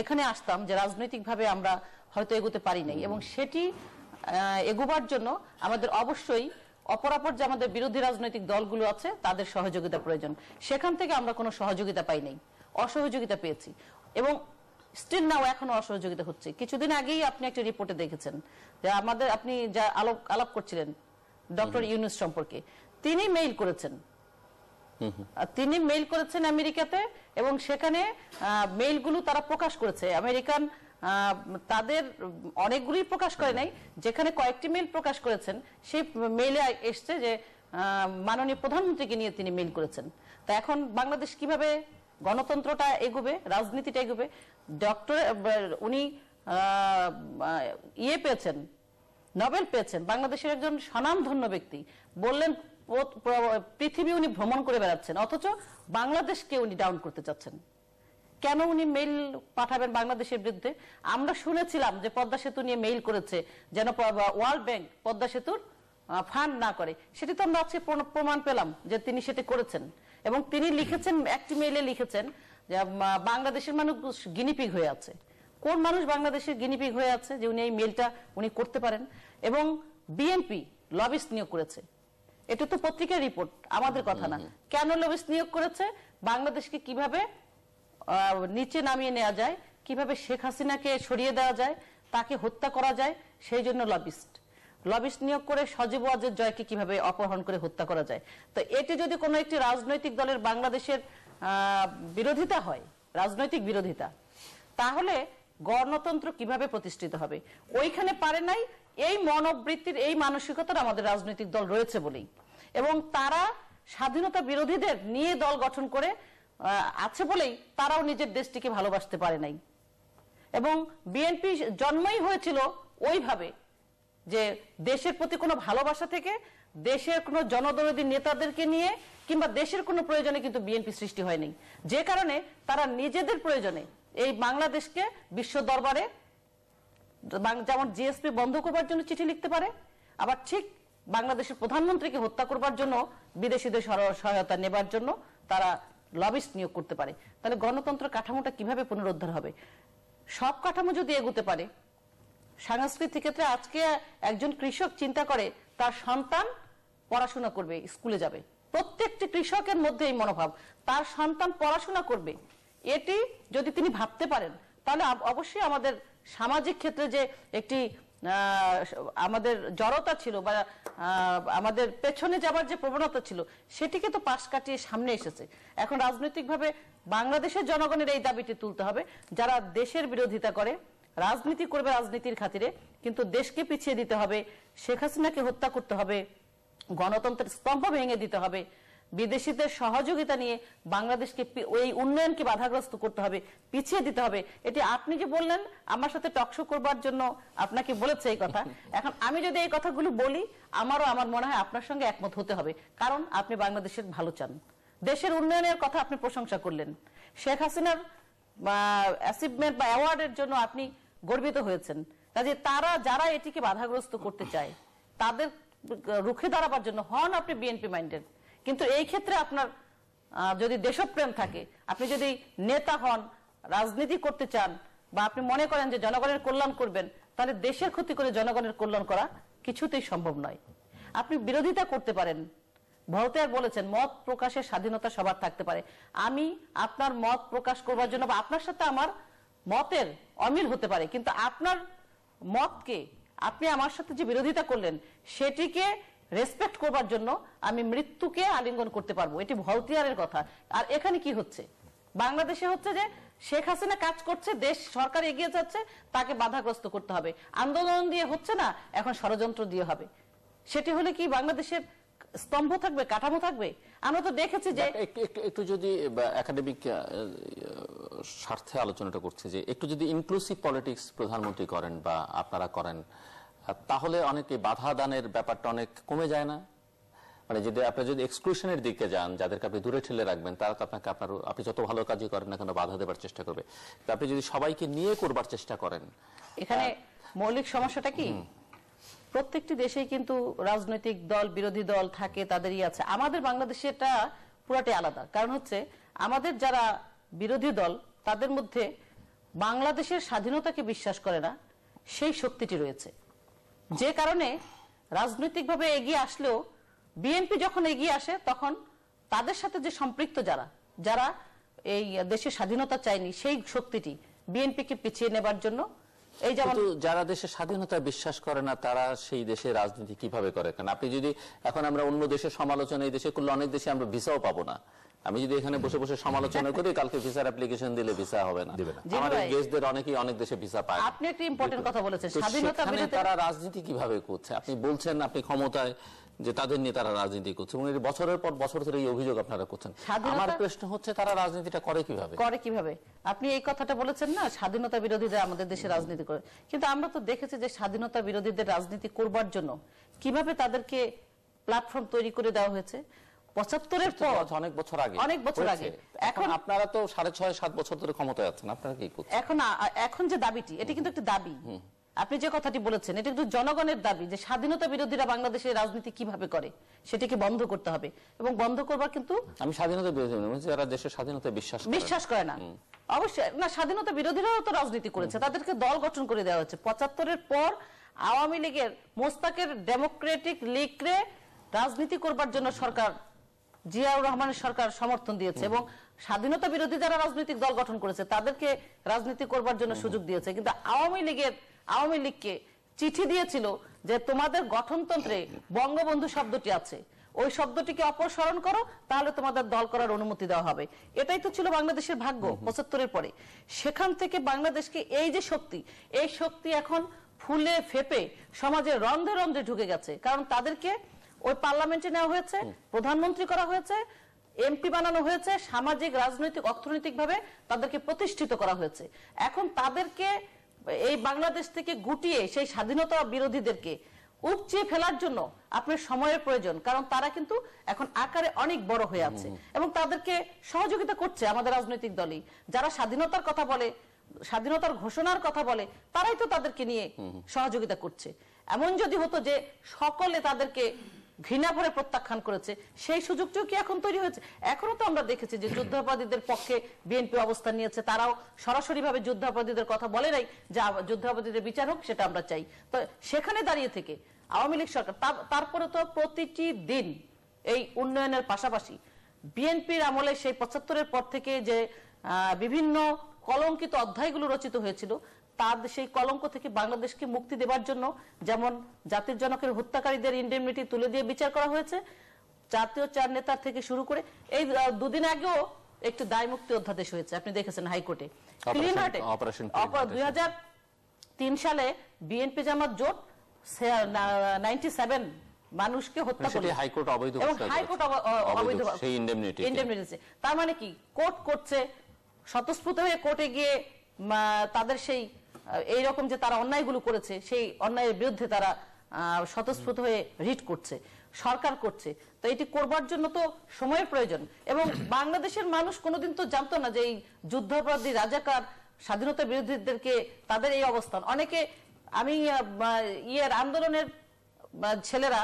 এখানে আসতাম যে রাজনৈতিকভাবে আমরা হয়তো এগোতে পারি নাই, এবং সেটি এগোবার জন্য আমাদের অবশ্যই অপরাপর যে আমাদের বিরোধী রাজনৈতিক দলগুলো আছে তাদের সহযোগিতা প্রয়োজন। সেখান থেকে আমরা কোনো সহযোগিতা পাই নাই, অসহযোগিতা পেয়েছি, এবং স্টিল নাও এখনো অসহযোগিতা হচ্ছে। কিছুদিন আগেই আপনি একটা রিপোর্টে দেখেছেন যে আমাদের, আপনি যা আলাপ করছিলেন ডক্টর ইউনূস সম্পর্কে, তিনি মেইল করেছেন আমেরিকাতে, এবং সেখানে মেইলগুলো তারা প্রকাশ করেছে। আমেরিকান তাদের অনেকগুলি প্রকাশ করে নাই, যেখানে কয়েকটি মেইল প্রকাশ করেছেন সেই মেইলে এসছে যে মাননীয় প্রধানমন্ত্রীকে নিয়ে তিনি মেইল করেছেন। তা এখন বাংলাদেশ কিভাবে গণতন্ত্রটা এগোবে, রাজনীতিটা এগোবে? ডক্টর উনি পেয়েছেন, নোবেল পেয়েছেন, বাংলাদেশের একজন স্বনামধন্য ব্যক্তি, বললেন পৃথিবী উনি ভ্রমণ করে বেড়াচ্ছেন, অথচ বাংলাদেশকে উনি ডাউন করতে চাচ্ছেন। কেন উনি মেইল পাঠাবেন বাংলাদেশের বিরুদ্ধে? আমরা শুনেছিলাম যে পদ্মা সেতু নিয়ে মেইল করেছে যেন ওয়ার্ল্ড ব্যাংক পদ্মা সেতুর ফান্ড না করে। সেটি তো আমরা আজকে প্রমাণ পেলাম যে তিনি সেটি করেছেন। এবং তিনি লিখেছেন, একটি মেইলে লিখেছেন যে বাংলাদেশের মানুষ গিনিপিগ হয়ে আছে। কোন মানুষ বাংলাদেশের গিনিপিগ হয়ে আছে যে উনি এই মেলটা উনি করতে পারেন? এবং বিএনপি লবিস্ট নিয়োগ করেছে, এটা তো পত্রিকার রিপোর্ট, আমাদের কথা না। কেন লবিস্ট নিয়োগ করেছে? বাংলাদেশকে কিভাবে নিচে নামিয়ে নেওয়া যায়, কিভাবে শেখ হাসিনাকে সরিয়ে দেওয়া যায়, তাকে হত্যা করা যায়, সেই জন্য লবিস্ট নিয়োগ করে সজীব ওয়াজেদ জয়কে কিভাবে অপহরণ করে হত্যা করা যায়। তো এটি যদি কোনো একটি রাজনৈতিক দলের বাংলাদেশের বিরোধিতা হয়, রাজনৈতিক বিরোধিতা, তাহলে গণতন্ত্র কিভাবে প্রতিষ্ঠিত হবে? ওইখানে পারে নাই। এই মনোবৃত্তির, এই মানসিকতার আমাদের রাজনৈতিক দল রয়েছে বলেই, এবং তারা স্বাধীনতা বিরোধীদের নিয়ে দল গঠন করে আছে বলেই তারাও নিজের দেশটিকে ভালোবাসতে পারে নাই। এবং বিএনপি জন্মই হয়েছিল ওইভাবে যে দেশের প্রতি কোনো ভালোবাসা থেকে, দেশের কোনো জনদরদী নেতাদেরকে নিয়ে, কিংবা দেশের কোনো প্রয়োজনে কিন্তু বিএনপি সৃষ্টি হয়নি। যে কারণে তারা নিজেদের প্রয়োজনে এই বাংলাদেশকে বিশ্ব দরবারে যেমন জিএসপি বন্ধ করবার জন্য চিঠি লিখতে পারে, আবার ঠিক বাংলাদেশের প্রধানমন্ত্রীকে হত্যা করবার জন্য বিদেশিদের সহায়তা নেবার জন্য তারা লবিস্ট নিয়োগ করতে পারে। তাহলে গণতন্ত্র কাঠামোটা কিভাবে পুনরুদ্ধার হবে? সব কাঠামো যদি এগোতে পারে, সাংস্কৃতিক ক্ষেত্রে আজকে একজন কৃষক চিন্তা করে তার সন্তান পড়াশোনা করবে, স্কুলে যাবে, প্রত্যেকটি কৃষকের মধ্যে এই মনোভাব, তার সন্তান পড়াশোনা করবে, এটি যদি তিনি ভাবতে পারেন, তাহলে অবশ্যই আমাদের সামাজিক ক্ষেত্রে যে একটি আমাদের জড়তা ছিল বা আমাদের পেছনে যাবার যে প্রবণতা ছিল, সেটিকে তো পাশ কাটিয়ে সামনে এসেছে। এখন রাজনৈতিকভাবে বাংলাদেশের জনগণের এই দাবিটি তুলতে হবে, যারা দেশের বিরোধিতা করে, রাজনীতি করবে রাজনীতির খাতিরে, কিন্তু দেশকে পিছিয়ে দিতে হবে, শেখ হাসিনাকে হত্যা করতে হবে, গণতন্ত্রের স্তম্ভ ভেঙে দিতে হবে, বিদেশিদের সহযোগিতা নিয়ে বাংলাদেশকে ওই উন্নয়নকে বাধাগ্রস্ত করতে হবে, পিছিয়ে দিতে হবে। এটি আপনি যে বললেন আমার সাথে টকশো করবার জন্য আপনাকে বলেছে এই কথা, এখন আমি যদি এই কথাগুলো বলি, আমার মনে হয় আপনার সঙ্গে একমত হতে হবে, কারণ আপনি বাংলাদেশের ভালো চান, দেশের উন্নয়নের কথা আপনি প্রশংসা করলেন, শেখ হাসিনার অ্যাচিভমেন্ট বা অ্যাওয়ার্ডের জন্য আপনি গর্বিত হয়েছেন। কাজে তারা যারা এটিকে বাধাগ্রস্ত করতে চায়, তাদের রুখে দাঁড়াবার জন্য হন আপনি বিএনপি মাইন্ডেড, কিন্তু এই ক্ষেত্রে আপনার যদি দেশপ্রেম থাকে, আপনি যদি নেতা হন, রাজনীতি করতে চান, বা আপনি মনে করেন যে জনগণের কল্যাণ করবেন, তাহলে দেশের ক্ষতি করে জনগণের কল্যাণ করা কিছুতেই সম্ভব নয়। আপনি বিরোধিতা করতে পারেন, ভলতেয়ার বলেছেন মত প্রকাশের স্বাধীনতা সবার থাকতে পারে। আমি আপনার মত প্রকাশ করবার জন্য বা আপনার সাথে আমার মতের অমিল হতে পারে, কিন্তু আপনার মতকে, আপনি আমার সাথে যে বিরোধিতা করলেন, সেটিকে রেসপেক্ট করবার জন্য আমি মৃত্যুকে আলিঙ্গন করতে পারবো। এটি ভলতেয়ারের কথা। আর এখানে কি হচ্ছে? বাংলাদেশে হচ্ছে যে শেখ হাসিনা কাজ করছে, দেশ সরকার এগিয়ে যাচ্ছে, তাকে বাধাগ্রস্ত করতে হবে। আন্দোলন দিয়ে হচ্ছে না, এখন ষড়যন্ত্র দিয়ে হবে। সেটি হলে কি বাংলাদেশের স্তম্ভ থাকবে, কাঠামো থাকবে? আমরা তো দেখেছি যে একটু যদি একাডেমিক স্বার্থে আলোচনাটা করছে, যে একটু যদি ইনক্লুসিভ পলিটিক্স প্রধানমন্ত্রী করেন বা আপনারা করেন, তাহলে অনেকে বাধা দানের ব্যাপারটা অনেক কমে যায় না? মানে যদি আপনি যদি এক্সক্লুশনের দিকে যান, যাদেরকে আপনি দূরে ঠেলে রাখবেন, তারা তো আপনাকে আপনি যত ভালো কাজই করেন না কেন বাধা দেবার চেষ্টা করবে। আপনি যদি সবাইকে নিয়ে করবার চেষ্টা করেন, এখানে মৌলিক সমস্যাটা কি? প্রত্যেকটি দেশেই কিন্তু রাজনৈতিক দল, বিরোধী দল থাকে, তাদেরই আছে। আমাদের বাংলাদেশে এটা পুরাটাই আলাদা। কারণ হচ্ছে আমাদের যারা বিরোধী দল, তাদের মধ্যে বাংলাদেশের স্বাধীনতাকে বিশ্বাস করে না সেই শক্তিটি রয়েছে, যে কারণে রাজনৈতিকভাবে এগিয়ে আসলেও বিএনপি যখন এগিয়ে আসে, তখন তাদের সাথে যে সম্পৃক্ত যারা এই দেশের স্বাধীনতা চায়নি, সেই শক্তিটি বিএনপিকে পিছিয়ে নেবার জন্য, এই যেমন যারা দেশের স্বাধীনতা বিশ্বাস করে না, তারা সেই দেশে রাজনীতি কিভাবে করে? কারণ আপনি যদি এখন আমরা অন্য দেশের সমালোচনা এই দেশে করলে, অনেক দেশে আমরা ভিসাও পাবো না। আমি যদি এখানে বসে বসে সমালোচনা করি, কালকে ভিসার অ্যাপ্লিকেশন দিলে ভিসা হবে না। আমাদের গেস্টদের অনেকেই অনেক দেশে ভিসা পায়। আপনি একটা ইম্পর্টেন্ট কথা বলেছেন, স্বাধীনতা বিরোধী তারা রাজনীতি কিভাবে করছে? আপনি বলছেন আপনি ক্ষমতায়, যে তাদের নিয়ে তারা রাজনীতি করছে, এবং বছরের পর বছর ধরে এই অভিযোগ আপনারা করছেন। আমার প্রশ্ন হচ্ছে তারা রাজনীতিটা করে কিভাবে? আপনি এই কথাটা বলেছেন না, স্বাধীনতা বিরোধীরা আমাদের দেশে রাজনীতি করে, কিন্তু আমরা তো দেখেছি যে স্বাধীনতা বিরোধীদের রাজনীতি করবার জন্য কিভাবে তাদেরকে প্ল্যাটফর্ম তৈরি করে দেওয়া হয়েছে। 75-এর পর অনেক বছর আগে এখন আপনারা তো 6.5-7 বছর ধরে ক্ষমতায় আছেন, আপনারা কি করছেন? এখন যে দাবিটি, এটি কিন্তু একটা দাবি। আপনি যে কথাটি বলেছেন এটা কিন্তু জনগণের দাবি যে স্বাধীনতা বিরোধীরা বাংলাদেশের রাজনীতি কিভাবে করে সেটাকে বন্ধ করতে হবে, এবং বন্ধ করবার কিন্তু আমি স্বাধীনতা বিরোধী নই, যারা দেশের স্বাধীনতায় বিশ্বাস করে না। অবশ্যই না, স্বাধীনতা বিরোধীরাও তো রাজনীতি করেছে, তাদেরকে দল গঠন করে দেওয়া হচ্ছে। 75-এর পর আওয়ামী লীগের মোস্তাকের ডেমোক্রেটিক লীগকে রাজনীতি করবার জন্য সরকার, জিয়াউর রহমানের সরকার সমর্থন দিয়েছে, এবং স্বাধীনতা বিরোধী যারা রাজনৈতিক দল গঠন করেছে তাদেরকে রাজনীতি করবার জন্য সুযোগ দিয়েছে। কিন্তু আওয়ামী লীগকে চিঠি দিয়েছিল যে তোমাদের গঠনতন্ত্রে বঙ্গবন্ধু শব্দটি আছে, ওই শব্দটিকে অপসারণ করো, তাহলে তোমাদের দল করার অনুমতি দেওয়া হবে। এটাই তো ছিল বাংলাদেশের ভাগ্য 75-এর পরে। সেখান থেকে বাংলাদেশকে এই যে শক্তি, এই শক্তি এখন ফুলে ফেপে সমাজের রন্ধে রন্ধে ঢুকে গেছে, কারণ তাদেরকে ওই পার্লামেন্টে নেওয়া হয়েছে, প্রধানমন্ত্রী করা হয়েছে, এমপি বানানো হয়েছে, সামাজিক রাজনৈতিক অর্থনৈতিক ভাবে তাদেরকে প্রতিষ্ঠিত করা হয়েছে। এখন তাদেরকে এই বাংলাদেশ থেকে গুটিয়ে সেই স্বাধীনতা বিরোধীদেরকে উপচিয়ে ফেলার জন্য আপনার সময়ের প্রয়োজন, কারণ তারা কিন্তু এখন আকারে অনেক বড় হয়ে আছে, এবং তাদেরকে সহযোগিতা করছে আমাদের রাজনৈতিক দলই। যারা স্বাধীনতার কথা বলে, স্বাধীনতার ঘোষণার কথা বলে, তারাই তো তাদেরকে নিয়ে সহযোগিতা করছে। এমন যদি হতো যে সকলে তাদেরকে ঘৃণা ভরে প্রত্যাখ্যান করেছে, সেই সুযোগটিও কি এখন তৈরি হয়েছে? এখনো তো আমরা দেখেছি যে যুদ্ধাপরাধীদের পক্ষে বিএনপি অবস্থান নিয়েছে, তারাও সরাসরি ভাবে যুদ্ধাপরাধীদের কথা বলে নাই যে যুদ্ধাপরাধীদের বিচার হোক, সেটা আমরা চাই। তো সেখানে দাঁড়িয়ে থেকে আওয়ামী লীগ সরকার তারপরে তো প্রতিটি দিন এই উন্নয়নের পাশাপাশি বিএনপির আমলে সেই 75-এর পর থেকে যে বিভিন্ন কলঙ্কিত অধ্যায়গুলো রচিত হয়েছিল, তার সেই কলঙ্ক থেকে বাংলাদেশকে মুক্তি দেবার জন্য যেমন জাতির জনকের হত্যাকারীদের ইন্ডেমনিটি তুলে দিয়ে বিচার করা হয়েছে, জাতীয় 4 নেতার থেকে শুরু করে এই দুদিন আগেও একটি দায় মুক্তি অধ্যাদেশ হয়েছে, আপনি দেখেছেন হাইকোর্টে। 2003 সালে বিএনপি জামাত জোট 97 মানুষকে হত্যা করে হাইকোর্ট অবৈধ, তার মানে কি কোর্ট করছে, স্বতঃস্ফূর্ত হয়ে কোর্টে গিয়ে তাদের সেই এইরকম যে তারা অন্যায়গুলো করেছে সেই অন্যায়ের বিরুদ্ধে তারা স্বতঃস্ফূর্ত হয়ে রিট করছে, সরকার করছে। তো এটি করবার জন্য তো সময়ের প্রয়োজন, এবং বাংলাদেশের মানুষ কোনোদিন তো জানতো না যে এই যুদ্ধাপরাধী রাজাকার স্বাধীনতা বিরোধীদেরকে তাদের এই অবস্থান। অনেকে আমি আন্দোলনের ছেলেরা,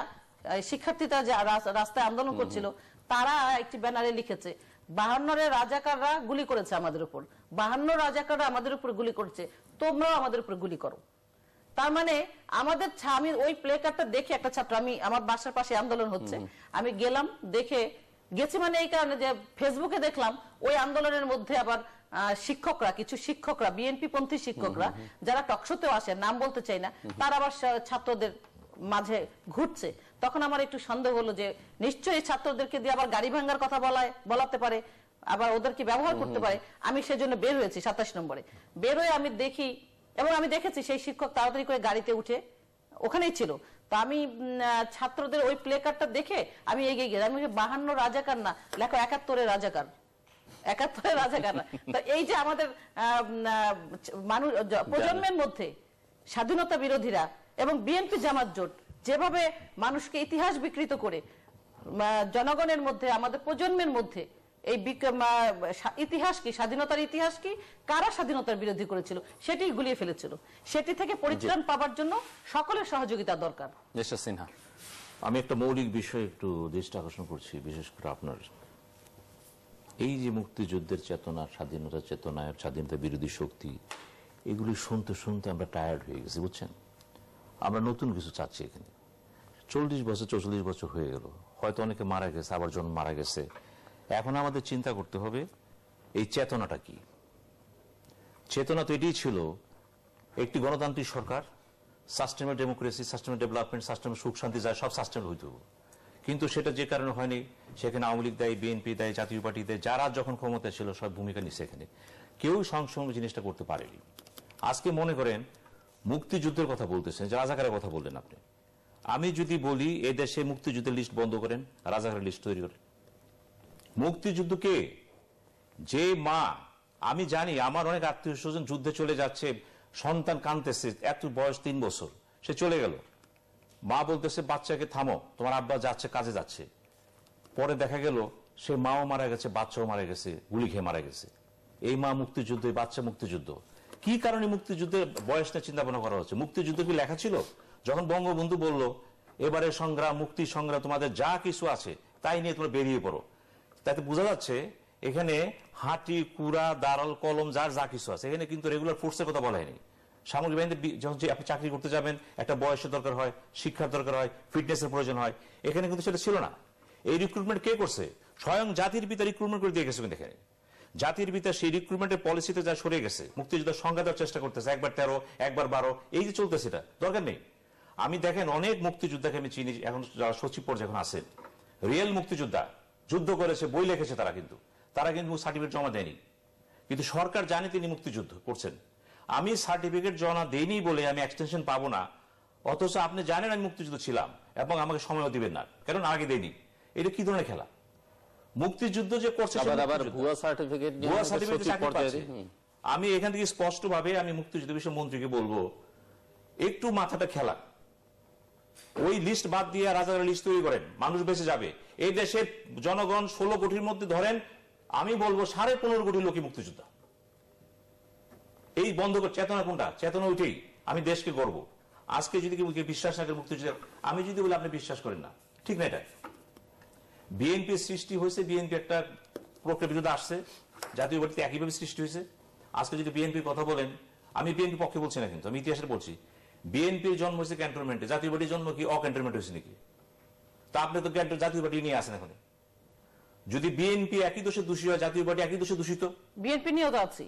শিক্ষার্থীরা যে রাস্তায় আন্দোলন করছিল, তারা একটি ব্যানারে লিখেছে 52-এর রাজাকাররা গুলি করেছে আমাদের উপর, 52 রাজাকাররা আমাদের উপর গুলি করছে, তোমরাও আমাদের উপর গুলি করো। তার মানে আমাদের আমি ওই প্লে কার্ডটা দেখে, একটা ছাত্র, আমি আমার বাসার পাশে আন্দোলন হচ্ছে, আমি গেলাম, গেছি মানে এই কারণে যে ফেসবুকে দেখলাম ওই আন্দোলনের মধ্যে আবার শিক্ষকরা, কিছু শিক্ষকরা, বিএনপি পন্থী শিক্ষকরা যারা টকশোতেও আসে, নাম বলতে চাই না, তারা আবার ছাত্রদের মাঝে ঘুরছে। তখন আমার একটু সন্দেহ হলো যে নিশ্চয়ই ছাত্রদেরকে দিয়ে আবার গাড়ি ভাঙার কথা বলাতে পারে, আবার ওদেরকে ব্যবহার করতে পারে। আমি সেজন্য বের হয়েছি 27 নম্বরে। বের হয়ে আমি দেখি, এবং আমি দেখেছি সেই শিক্ষক তাড়াতাড়ি করে গাড়িতে উঠে ওখানেই ছিল। তো আমি ছাত্রদের ওই প্লে কার্ডটা দেখে আমি এগিয়ে গেলাম, আমি 52 রাজাকার না, লেখো 71-এর রাজাকার, 71-এর রাজাকার না। তো এই যে আমাদের মানুষ প্রজন্মের মধ্যে স্বাধীনতা বিরোধীরা এবং বিএনপি জামাত জোট যেভাবে মানুষকে ইতিহাস বিকৃত করে জনগণের মধ্যে, আমাদের প্রজন্মের মধ্যে এই ইতিহাস কি, স্বাধীনতার ইতিহাস কি, কারা স্বাধীনতার বিরোধী করেছিল সেটি গুলিয়ে ফেলেছিল, সেটি থেকে পরিত্রাণ পাবার জন্য সকলের সহযোগিতা দরকার। সিনহা, আমি একটা মৌলিক বিষয় একটু দৃষ্টি আকর্ষণ করছি, বিশেষ করে আপনার এই যে মুক্তিযুদ্ধের চেতনা, স্বাধীনতার চেতনা, স্বাধীনতা বিরোধী শক্তি, এগুলি শুনতে শুনতে আমরা টায়ার্ড হয়ে গেছি, বুঝছেন? আমরা নতুন কিছু চাচ্ছি। এখানে 40 বছর 44 বছর হয়ে গেল, হয়তো অনেকে মারা গেছে, আবার জন মারা গেছে। এখন আমাদের চিন্তা করতে হবে এই চেতনাটা কি। চেতনা তো এটাই ছিল, একটি গণতান্ত্রিক সরকার, sustainable democracy, sustainable development, sustainable সুখ শান্তি যায়, সব সাস্টেনেবল হইতে হবে। কিন্তু সেটা যে কারণে হয়নি, সেখানে আওয়ামী লীগ দেয়, বিএনপি দেয়, জাতীয় পার্টি দেয়, যারা যখন ক্ষমতা ছিল সব ভূমিকা নিচ্ছে, এখানে কেউ সংসঙ্গ জিনিসটা করতে পারেনি। আজকে মনে করেন মুক্তিযুদ্ধের কথা বলতেছেন, যে রাজাকারের কথা বললেন আপনি, আমি যদি বলি এ দেশে মুক্তিযুদ্ধের লিস্ট বন্ধ করেন, রাজাকারের লিস্ট তৈরি করেন। মুক্তিযুদ্ধ কে? যে মা, আমি জানি আমার অনেক আত্মীয় স্বজন যুদ্ধে চলে যাচ্ছে, সন্তান কাঁদতেছে, এত বয়স 3 বছর, সে চলে গেল, মা বলতেছে বাচ্চাকে থামো, তোমার আব্বা যাচ্ছে, কাজে যাচ্ছে। পরে দেখা গেল সে মাও মারা গেছে, বাচ্চাও মারা গেছে, গুলি খেয়ে মারা গেছে। এই মা মুক্তিযুদ্ধ, এই বাচ্চা মুক্তিযুদ্ধ। কি কারণে মুক্তিযুদ্ধের বয়সটা চিন্তা ভাবনা করা হচ্ছে? মুক্তিযুদ্ধ কি লেখা ছিল? যখন বঙ্গবন্ধু বলল এবারে সংগ্রাম, মুক্তি সংগ্রাম, তোমাদের যা কিছু আছে তাই নিয়ে তোমরা বেরিয়ে পড়ো, তাতে বোঝা যাচ্ছে এখানে হাঁটি, কুড়া, দাঁড়াল, কলম, যার যা কিছু আছে, এখানে কিন্তু রেগুলার ফোর্সের কথা বলা হয়নি। সামগ্রিক বাহিনীতে যখন যে আপনি চাকরি করতে যাবেন একটা বয়সের দরকার হয়, শিক্ষার দরকার হয়, ফিটনেসের প্রয়োজন হয়, এখানে কিন্তু সেটা ছিল না। এই রিক্রুটমেন্ট কে করছে? স্বয়ং জাতির পিতা রিক্রুটমেন্ট করে দিয়ে গেছে। কিন্তু এখানে জাতির পিতা সেই রিক্রুটমেন্টের পলিসিতে যা সরে গেছে, মুক্তিযুদ্ধের সংজ্ঞা দেওয়ার চেষ্টা করতেছে, একবার 13, একবার 12, এই যে চলতেছে, এটা দরকার নেই। আমি দেখেন অনেক মুক্তিযোদ্ধাকে আমি চিনি, এখন যারা সচিব পর্যায়ে এখন আছেন, রিয়েল মুক্তিযোদ্ধা, যুদ্ধ করেছে, বই লিখেছে, তারা কিন্তু সার্টিফিকেট জমা দেয়নি, কিন্তু সরকার জানে তিনি মুক্তিযুদ্ধ করছেন। আমি সার্টিফিকেট জমা দেইনি বলে আমি এক্সটেনশন পাবো না, অথচ আপনি জানেন আমি মুক্তিযুদ্ধ ছিলাম এবং আমাকে সময়ও দিবেন না, কারণ আগে দেয়নি। এটা কি ধরনের খেলা? মুক্তিযুদ্ধ যে করছে ভুয়া সার্টিফিকেট, আমি এখান থেকে স্পষ্ট ভাবে আমি মুক্তিযুদ্ধ বিষয়ে মন্ত্রীকে বলবো, একটু মাথাটা খেলা, ওই লিস্ট বাদ দিয়ে রাজার লিস্ট তৈরি করেন, মানুষ বেঁচে যাবে। এই দেশের জনগণ 16 কোটির মধ্যে ধরেন আমি বলবো 15.5 কোটি লোকই মুক্তিযোদ্ধা। এই বন্ধ করে চেতনা কোনটা? চেতনা ওইটাই, আমি দেশকে গর্ব। আজকে যদি কেউ বিশ্বাস না করে মুক্তিযুদ্ধ, আমি যদি বলি আপনি বিশ্বাস করেন না, ঠিক না। এটা বিএনপি সৃষ্টি হয়েছে, বিএনপি একটা প্রক্রিয়া বিরুদ্ধে আসছে, জাতীয় পার্টিতে একইভাবে সৃষ্টি হয়েছে। আজকে যদি বিএনপির কথা বলেন, আমি বিএনপি পক্ষে বলছি না, কিন্তু আমি ইতিহাসের বলছি। বিএনপির জন্ম হয়েছে ক্যান্টনমেন্টে, জাতীয় পার্টির জন্ম কি অক্যান্টনমেন্ট হয়েছে নাকি? তা আপনি তো জাতীয় পার্টি নিয়ে আসেন এখন। যদি বিএনপি একই দোষে দোষী হয়, জাতীয় পার্টি একই দোষে দূষিত। বিএনপি নিয়েও তো আছি,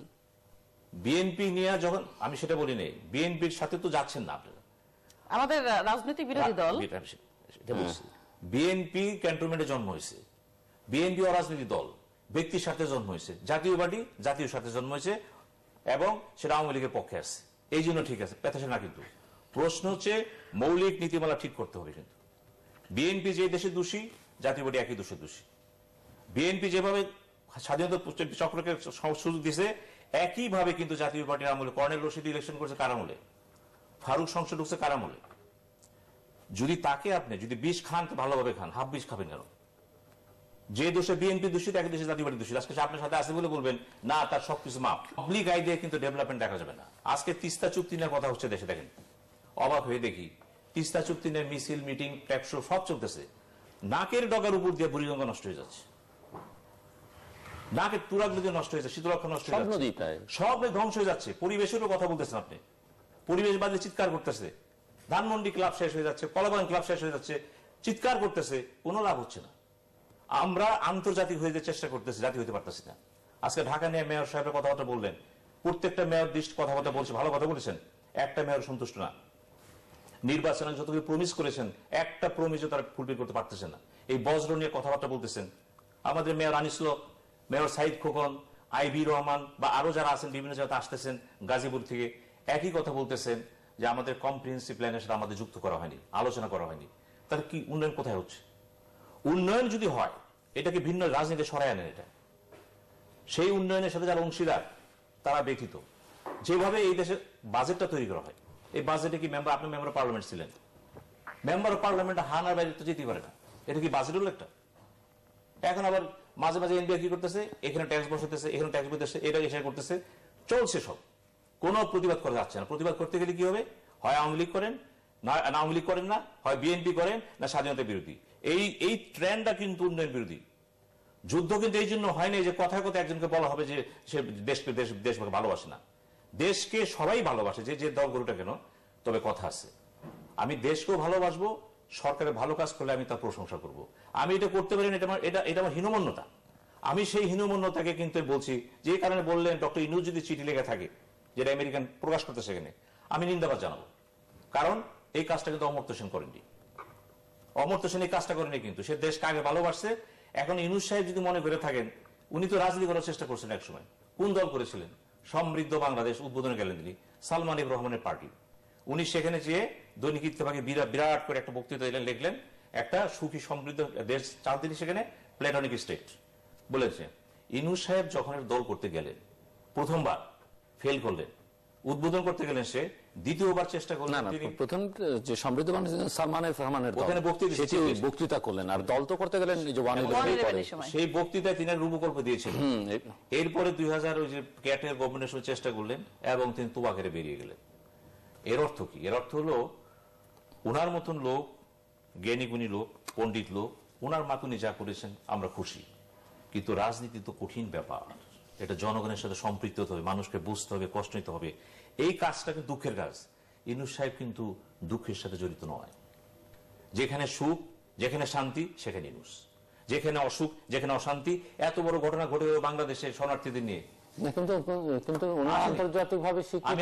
বিএনপি নিয়ে যখন, আমি সেটা বলি নেই, বিএনপির সাথে তো যাচ্ছেন না আপনারা, আমাদের রাজনৈতিক বিরোধী দল। বিএনপি ক্যান্টনমেন্টে জন্ম হয়েছে, বিএনপি অরাজনৈতিক দল, ব্যক্তির স্বার্থে জন্ম হয়েছে। জাতীয় পার্টি জাতীয় স্বার্থে জন্ম হয়েছে এবং সেটা আওয়ামী লীগের পক্ষে আসছে, এই জন্য ঠিক আছে, পেতাসে না। কিন্তু প্রশ্ন হচ্ছে মৌলিক নীতিমালা ঠিক করতে হবে। কিন্তু বিএনপি যে দেশে দোষী, জাতীয় পার্টি একই দেশে দোষী। বিএনপি যেভাবে স্বাধীনতা চক্রকে সুযোগ দিয়েছে, একইভাবে কিন্তু জাতীয় পার্টির আমলে কর্নেল রশিদ ইলেকশন করছে কার আমলে? ফারুক সংসদ ঢুকছে কার আমলে? যদি তাকে আপনি যদি বিষ খান তো ভালোভাবে খান, হাফ বিষ খাবেন কেন? যে দোষে বিএনপি দোষী, একই দেশে জাতীয় পার্টি দোষী। আজকে আপনার সাথে আছে বলে বলবেন না তার সবকিছু মাপ। পাবলিক আই দিয়ে কিন্তু ডেভেলপমেন্ট দেখা যাবে না। আজকে তিস্তা চুক্তি নিয়ে কথা হচ্ছে দেশে, দেখেন অবাক হয়ে দেখি, তিস্তা চুক্তি নিয়ে মিছিল, মিটিং, ট্যাক্স শো সব চলতেছে। নাকের ডগার উপর দিয়ে বুড়িগঙ্গা নষ্ট হয়ে যাচ্ছে, নাকের তুরাগ নদী নষ্ট হয়ে যাচ্ছে, শীতলক্ষা নষ্ট হয়ে যাচ্ছে, সব ধ্বংস হয়ে যাচ্ছে। পরিবেশেরও কথা বলতেছেন আপনি, পরিবেশ বাদে চিৎকার করতেছে। ধানমন্ডি ক্লাব শেষ হয়ে যাচ্ছে, কলাবাগান ক্লাব শেষ হয়ে যাচ্ছে, চিৎকার করতেছে, কোনো লাভ হচ্ছে না। আমরা আন্তর্জাতিক হয়ে চেষ্টা করতেছি, জাতি হইতে পারতেছি না। আজকে ঢাকা নিয়ে মেয়র সাহেবের কথাবার্তা বললেন, প্রত্যেকটা মেয়র দৃষ্টি কথাবার্তা বলছে, ভালো কথা বলেছেন, একটা মেয়র সন্তুষ্ট না। নির্বাচনে যতগুলো প্রমিস করেছেন, একটা প্রমিসও তারা ফুলফিল করতে পারতেছেন না। এই বজ্র নিয়ে কথাবার্তা বলতেছেন। আমাদের মেয়র আনিসুল হক, মেয়র সাইদ খোকন, আইবি রহমান বা আরো যারা আছেন বিভিন্ন জায়গাতে আসতেছেন গাজীপুর থেকে, একই কথা বলতেছেন যে আমাদের কম্প্রিহেন্সিভ প্ল্যানের সাথে আমাদের যুক্ত করা হয়নি, আলোচনা করা হয়নি। তাহলে কি উন্নয়ন কোথায় হচ্ছে? উন্নয়ন যদি হয় এটাকে ভিন্ন রাজনীতি সরাই আনেন। এটা সেই উন্নয়নের সাথে যারা অংশীদার তারা ব্যতীত যেভাবে এই দেশের বাজেটটা তৈরি করা হয়, এই বাজেটে কি মেম্বার, আপনি মেম্বার পার্লামেন্ট ছিলেন, মেম্বার অফ পার্লামেন্ট হানার বাইরে তো যেতেই পারে না। এটা কি বাজেট হলো একটা? এখন আবার মাঝে মাঝে এনবিআর কি করতেছে, এখানে ট্যাক্স বসাতেছে, এখানে ট্যাক্স বসাতেছে, এটা এসে করতেছে, চলছে সব। কোনো প্রতিবাদ করা যাচ্ছে না। প্রতিবাদ করতে গেলে কি হবে? হয় আওয়ামী লীগ করেন, না আওয়ামী লীগ করেন না, হয় বিএনপি করেন, না স্বাধীনতা বিরোধী। এই ট্রেন্ডটা কিন্তু উন্নয়ন বিরোধী। যুদ্ধ কিন্তু এই জন্য হয়নি যে কথায় কথায় একজনকে বলা হবে যে সে দেশকে ভালোবাসে না। দেশকে সবাই ভালোবাসে, যে যে দল গরুটা কেন, তবে কথা আছে। আমি দেশকেও ভালোবাসবো, সরকারের ভালো কাজ করলে আমি তার প্রশংসা করব। আমি এটা করতে পারি না, এটা আমার হীনমন্যতা। আমি সেই হীনমন্যতাকে কিন্তু বলছি, যে কারণে বললেন ডক্টর ইউনূস যদি চিঠি লেগে থাকে যেটা আমেরিকান প্রকাশ করতে, সেখানে আমি নিন্দাবাদ জানাবো। কারণ এই কাজটা কিন্তু অমর্ত্য সেন করেননি। অমর্ত্য সেন এই কাজটা করেনি, কিন্তু সে দেশকে আগে ভালোবাসছে। এখন ইউনূস সাহেব যদি মনে করে থাকেন, উনি তো রাজনীতি করার চেষ্টা করছেন এক সময়। কোন দল করেছিলেন? সমৃদ্ধ বাংলাদেশ উদ্বোধনে গেলেন তিনি, সালমান ইব রহমানের পার্টি। উনি সেখানে যেয়ে দৈনিক ইত্তেফাকে বিরাট করে একটা বক্তৃতা দিলেন, লিখলেন একটা সুখী সমৃদ্ধ দেশ চান তিনি, সেখানে প্ল্যাটনিক স্টেট বলেছে। ইউনূস সাহেব যখন দল করতে গেলেন, প্রথমবার ফেল করলেন। উদ্বোধন করতে গেলেন সে দ্বিতীয়বার চেষ্টা না করলেন না, তিনি। প্রথম যে সমৃদ্ধ মানুষ সালমানের দল, ওখানে বক্তৃতা সেটি দিচ্ছেন। বক্তৃতা করলেন, আর দল তো করতে গেলেন যে ওয়ান One Eleven এর সময়। সেই বক্তৃতায় তিনি রূপকল্প দিয়েছিলেন। এরপরে 2000 ওই যে ক্যাটের গভর্নমেন্টের চেষ্টা করলেন এবং তিনি তুবাকেরে বেরিয়ে গেলেন। এর অর্থ কি? এর অর্থ হলো উনার মতন লোক, জ্ঞানীগুণী লোক, পণ্ডিত লোক, উনার মাতুনি যা করেছেন আমরা খুশি, কিন্তু রাজনীতি তো কঠিন ব্যাপার, এটা জনগণের সাথে সম্পৃক্ত হতে হবে, মানুষকে বুঝতে হবে, কষ্ট নিতে হবে। এই কাজটা কিন্তু দুঃখের কাজ। ইউনূস সাহেব কিন্তু দুঃখের সাথে জড়িত নয়। যেখানে সুখ, যেখানে শান্তি, সেখানে ইউনূস। যেখানে অসুখ, যেখানে অশান্তি, এত বড় ঘটনা ঘটে গেল বাংলাদেশে শরণার্থীদের নিয়ে। না, কিন্তু ওনার আন্তর্জাতিকভাবে স্বীকৃত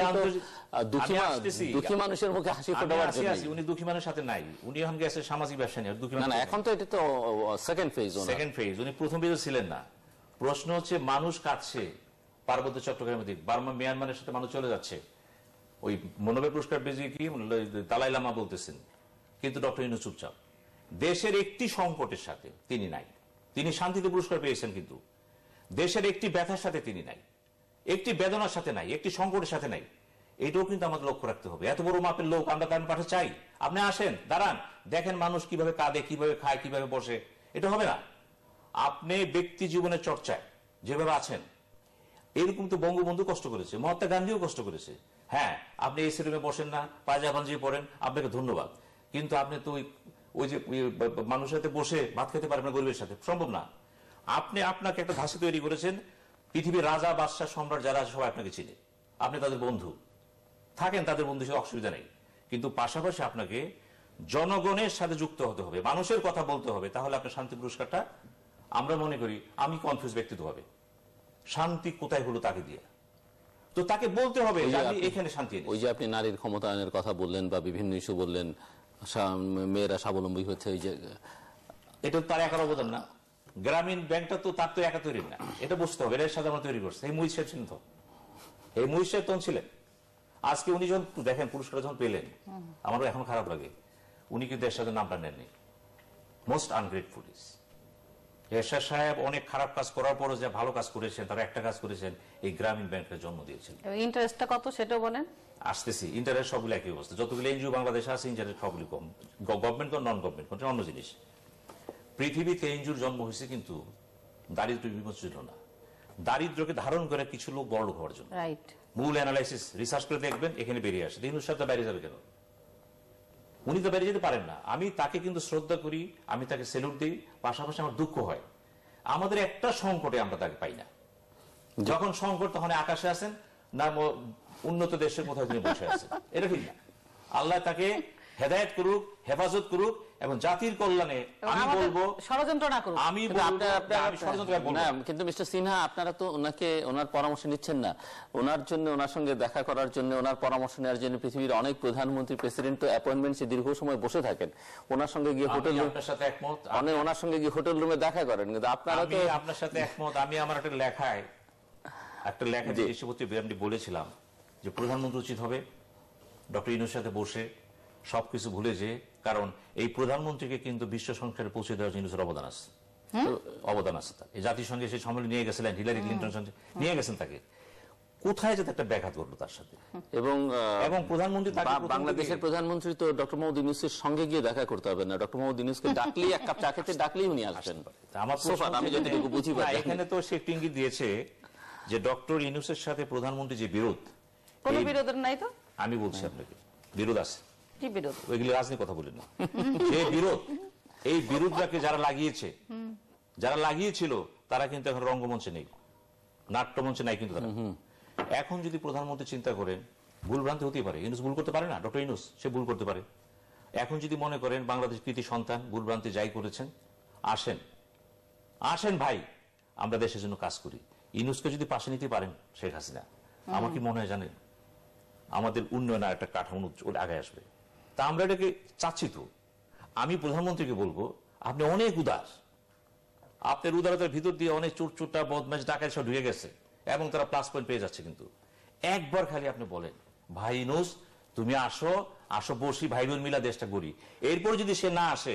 দুঃখী মানুষের মুখে হাসি ফোটাবার জন্য। উনি দুঃখী মানুষের সাথে নাই, উনি এখন গেছে সামাজিক ব্যবসা নিয়ে। দুঃখী না না, এখন তো এটা তো সেকেন্ড ফেজ। সেকেন্ড ফেজ, উনি প্রথম ফেজে ছিলেন না। প্রশ্ন হচ্ছে মানুষ কাঁদছে পার্বত্য চট্টগ্রামের দিক, বার্মা মিয়ানমারের সাথে মানুষ চলে যাচ্ছে। ওই নোবেল পুরস্কার বিজয়ী কি দালাই লামা বলতেছেন, কিন্তু ডক্টর ইউনূস চুপচাপ। দেশের একটি সংকটের সাথে তিনি নাই। তিনি শান্তিতে পুরস্কার পেয়েছেন, কিন্তু দেশের একটি ব্যথার সাথে তিনি নাই, একটি বেদনার সাথে নাই, একটি সংকটের সাথে নাই। এটাও কিন্তু আমাদের লক্ষ্য রাখতে হবে। এত বড় মাপের লোক আমরা তার পাশে চাই? আপনি আসেন, দাঁড়ান, দেখেন মানুষ কিভাবে কাঁদে, কিভাবে খায়, কিভাবে বসে। এটা হবে না। আপনি ব্যক্তি জীবনের চর্চায় যেভাবে আছেন, এরকম তো বঙ্গবন্ধু কষ্ট করেছে, মহাত্মা গান্ধীও কষ্ট করেছে। হ্যাঁ, আপনি এসি রুমে বসেন না, পায়জামা পড়েন, আপনাকে ধন্যবাদ, কিন্তু আপনি তো ওই যে মানুষের সাথে বসে ভাত খেতে পারবেন না, গরিবের সাথে সম্ভব না। আপনি আপনাকে একটা ধাঁচি তৈরি করেছেন, পৃথিবীর রাজা, বাদশাহ, সম্রাট যারা আছে সবাই আপনাকে চিনে, আপনি তাদের বন্ধু, থাকেন তাদের বন্ধু হিসেবে, অসুবিধা নেই। কিন্তু পাশাপাশি আপনাকে জনগণের সাথে যুক্ত হতে হবে, মানুষের কথা বলতে হবে, তাহলে আপনার শান্তি পুরস্কারটা, আমরা মনে করি, আমি কনফিউজ ব্যক্তিগতভাবে, শান্তি কোথায় হলো তাকে দিয়ে, তো তাকে বলতে হবে এখানে শান্তি। ওই যে আপনি নারীর ক্ষমতায়নের কথা বললেন বা বিভিন্ন ইস্যু বললেন, মেয়েরা স্বাবলম্বী হচ্ছে, এই যে এটা তার একার অবদান না। গ্রামীণ ব্যাংকটা তো তার তো একা তৈরি না, এটা বুঝতে হবে, এটা সাধারণ তৈরি করছে এই মুহিত সাহেব ছিলেন। তো এই মুহিত সাহেব তখন ছিলেন। আজকে উনি যখন দেখেন পুরস্কার যখন পেলেন, আমারও এখন খারাপ লাগে, উনি কিন্তু এরশাদের নামটা নেননি। মোস্ট আনগ্রেটফুল ইজ এরশাদ সাহেব। অনেক খারাপ কাজ করার পরও যে ভালো কাজ করেছেন, তারা একটা কাজ করেছেন, এই গ্রামীণ ব্যাংকের জন্ম দিয়েছেন। ইন্টারেস্টটা কত সেটাও বলেন। আসতেছি, ইন্টারেস্ট সবগুলো একই অবস্থা, যতগুলো এনজিও বাংলাদেশে আছে ইন্টারেস্ট সবগুলো কম। গভর্নমেন্ট কোন নন গভর্নমেন্ট কোন অন্য জিনিস। পৃথিবীতে এনজিওর জন্ম হয়েছে কিন্তু দারিদ্র বিমোচনের জন্য না, দারিদ্রকে ধারণ করে কিছু লোক বড় লোক হওয়ার জন্য। মূল অ্যানালাইসিস রিসার্চ করে দেখবেন, এখানে বেরিয়ে আসে। ইউনূস সাহেব বাইরে যাবে কেন? উনি তো বেরিয়ে যেতে পারেন না। আমি তাকে কিন্তু শ্রদ্ধা করি, আমি তাকে সেলুট দিই, পাশাপাশি আমার দুঃখ হয় আমাদের একটা সংকটে আমরা তাকে পাই না। যখন সংকট তখন আকাশে আছেন না, উন্নত দেশের কোথাও তিনি বসে আছেন। এটা ঠিক না। আল্লাহ তাকে হেদায়েত করুক, হেফাজত করুক, এবং জাতির কল্যাণে আমি বলবো ষড়যন্ত্র না করুক। আমি বলবো না, কিন্তু মিস্টার সিনহা, আপনারা তো ওনাকে, ওনার পরামর্শ নিচ্ছেন না। ওনার জন্য, ওনার সঙ্গে দেখা করার জন্য, ওনার পরামর্শ নেওয়ার জন্য পৃথিবীর অনেক প্রধানমন্ত্রী, প্রেসিডেন্ট তো অ্যাপয়েন্টমেন্টে দীর্ঘ সময় বসে থাকেন। ওনার সঙ্গে গিয়ে হোটেল, আপনার সাথে একমত, ওনার সঙ্গে গিয়ে হোটেল রুমে দেখা করেন, কিন্তু আপনারা তো। আপনার সাথে একমত। আমি আমার একটা লেখায় আমি বলেছিলাম যে প্রধানমন্ত্রী উচিত হবে ডক্টর ইউনূসের সাথে বসে সবকিছু ভুলে যে, কারণ এই প্রধানমন্ত্রীকে কিন্তু বিশ্ব সংখ্যায় পৌঁছে দেওয়ার ইউনূসের অবদান আছে, অবদান আছে তার। এই জাতিসংঘে সেই সম্মেলনে নিয়ে গেছিলেন, হিলারি ক্লিন্টন নিয়ে গেছেন তাকে, কোথায় যাতে একটা ব্যাঘাত ঘটলো তার সাথে। এবং প্রধানমন্ত্রী, বাংলাদেশের প্রধানমন্ত্রী তো ডক্টর মোহাম্মদ ইউনূসের সঙ্গে গিয়ে দেখা করতে হবে না, ডক্টর মোহাম্মদ ইউনূসকে ডাকলেই, এক কাপ চা খেতে ডাকলেই উনি আসবেন। আমি যতটুকু বুঝি, এখানে তো সে একটু ইঙ্গিত দিয়েছে যে ডক্টর ইউনূসের সাথে প্রধানমন্ত্রী যে বিরোধ, কোনো বিরোধ নাই তো। আমি বলছি আপনাকে বিরোধ আছে। কি বিরোধ? ওইগুলি রাজনীতি কথা বলেন না। যে বিরোধ, এই বিরোধটাকে যারা লাগিয়েছে, যারা লাগিয়েছিল, তারা কিন্তু এখন রঙ্গমঞ্চে নেই, নাট্যমঞ্চে নাই কিন্তু তারা। এখন যদি প্রধানমন্ত্রী চিন্তা করেন, ভুল ভ্রান্তি হতেই পারে, ইউনূস ভুল করতে পারে না, ডক্টর ইউনূস সে ভুল করতে পারে। এখন যদি মনে করেন বাংলাদেশ কৃতি সন্তান, ভুল ভ্রান্তি যাই করেছেন, আসেন, আসেন ভাই, আমরা দেশের জন্য কাজ করি। ইউনূসকে যদি পাশে নিতে পারেন শেখ হাসিনা, আমার কি মনে হয় জানেন, আমাদের উন্নয়নের একটা কাঠামো আগে আসবে। তা আমরা এটাকে চাচ্ছি। তো আমি প্রধানমন্ত্রীকে বলবো, আপনি অনেক উদার, আপনার উদারতার ভিতর দিয়ে অনেক চোরচোরটা, বদমাশ, ডাকাত সব ঢুকে গেছে এবং তারা প্লাস পয়েন্ট পেয়ে যাচ্ছে। কিন্তু একবার খালি আপনি বলেন, ভাই ইউনূস তুমি আসো, আসো বসি, ভাই বোন মিলা দেশটা গড়ি। এরপর যদি সে না আসে,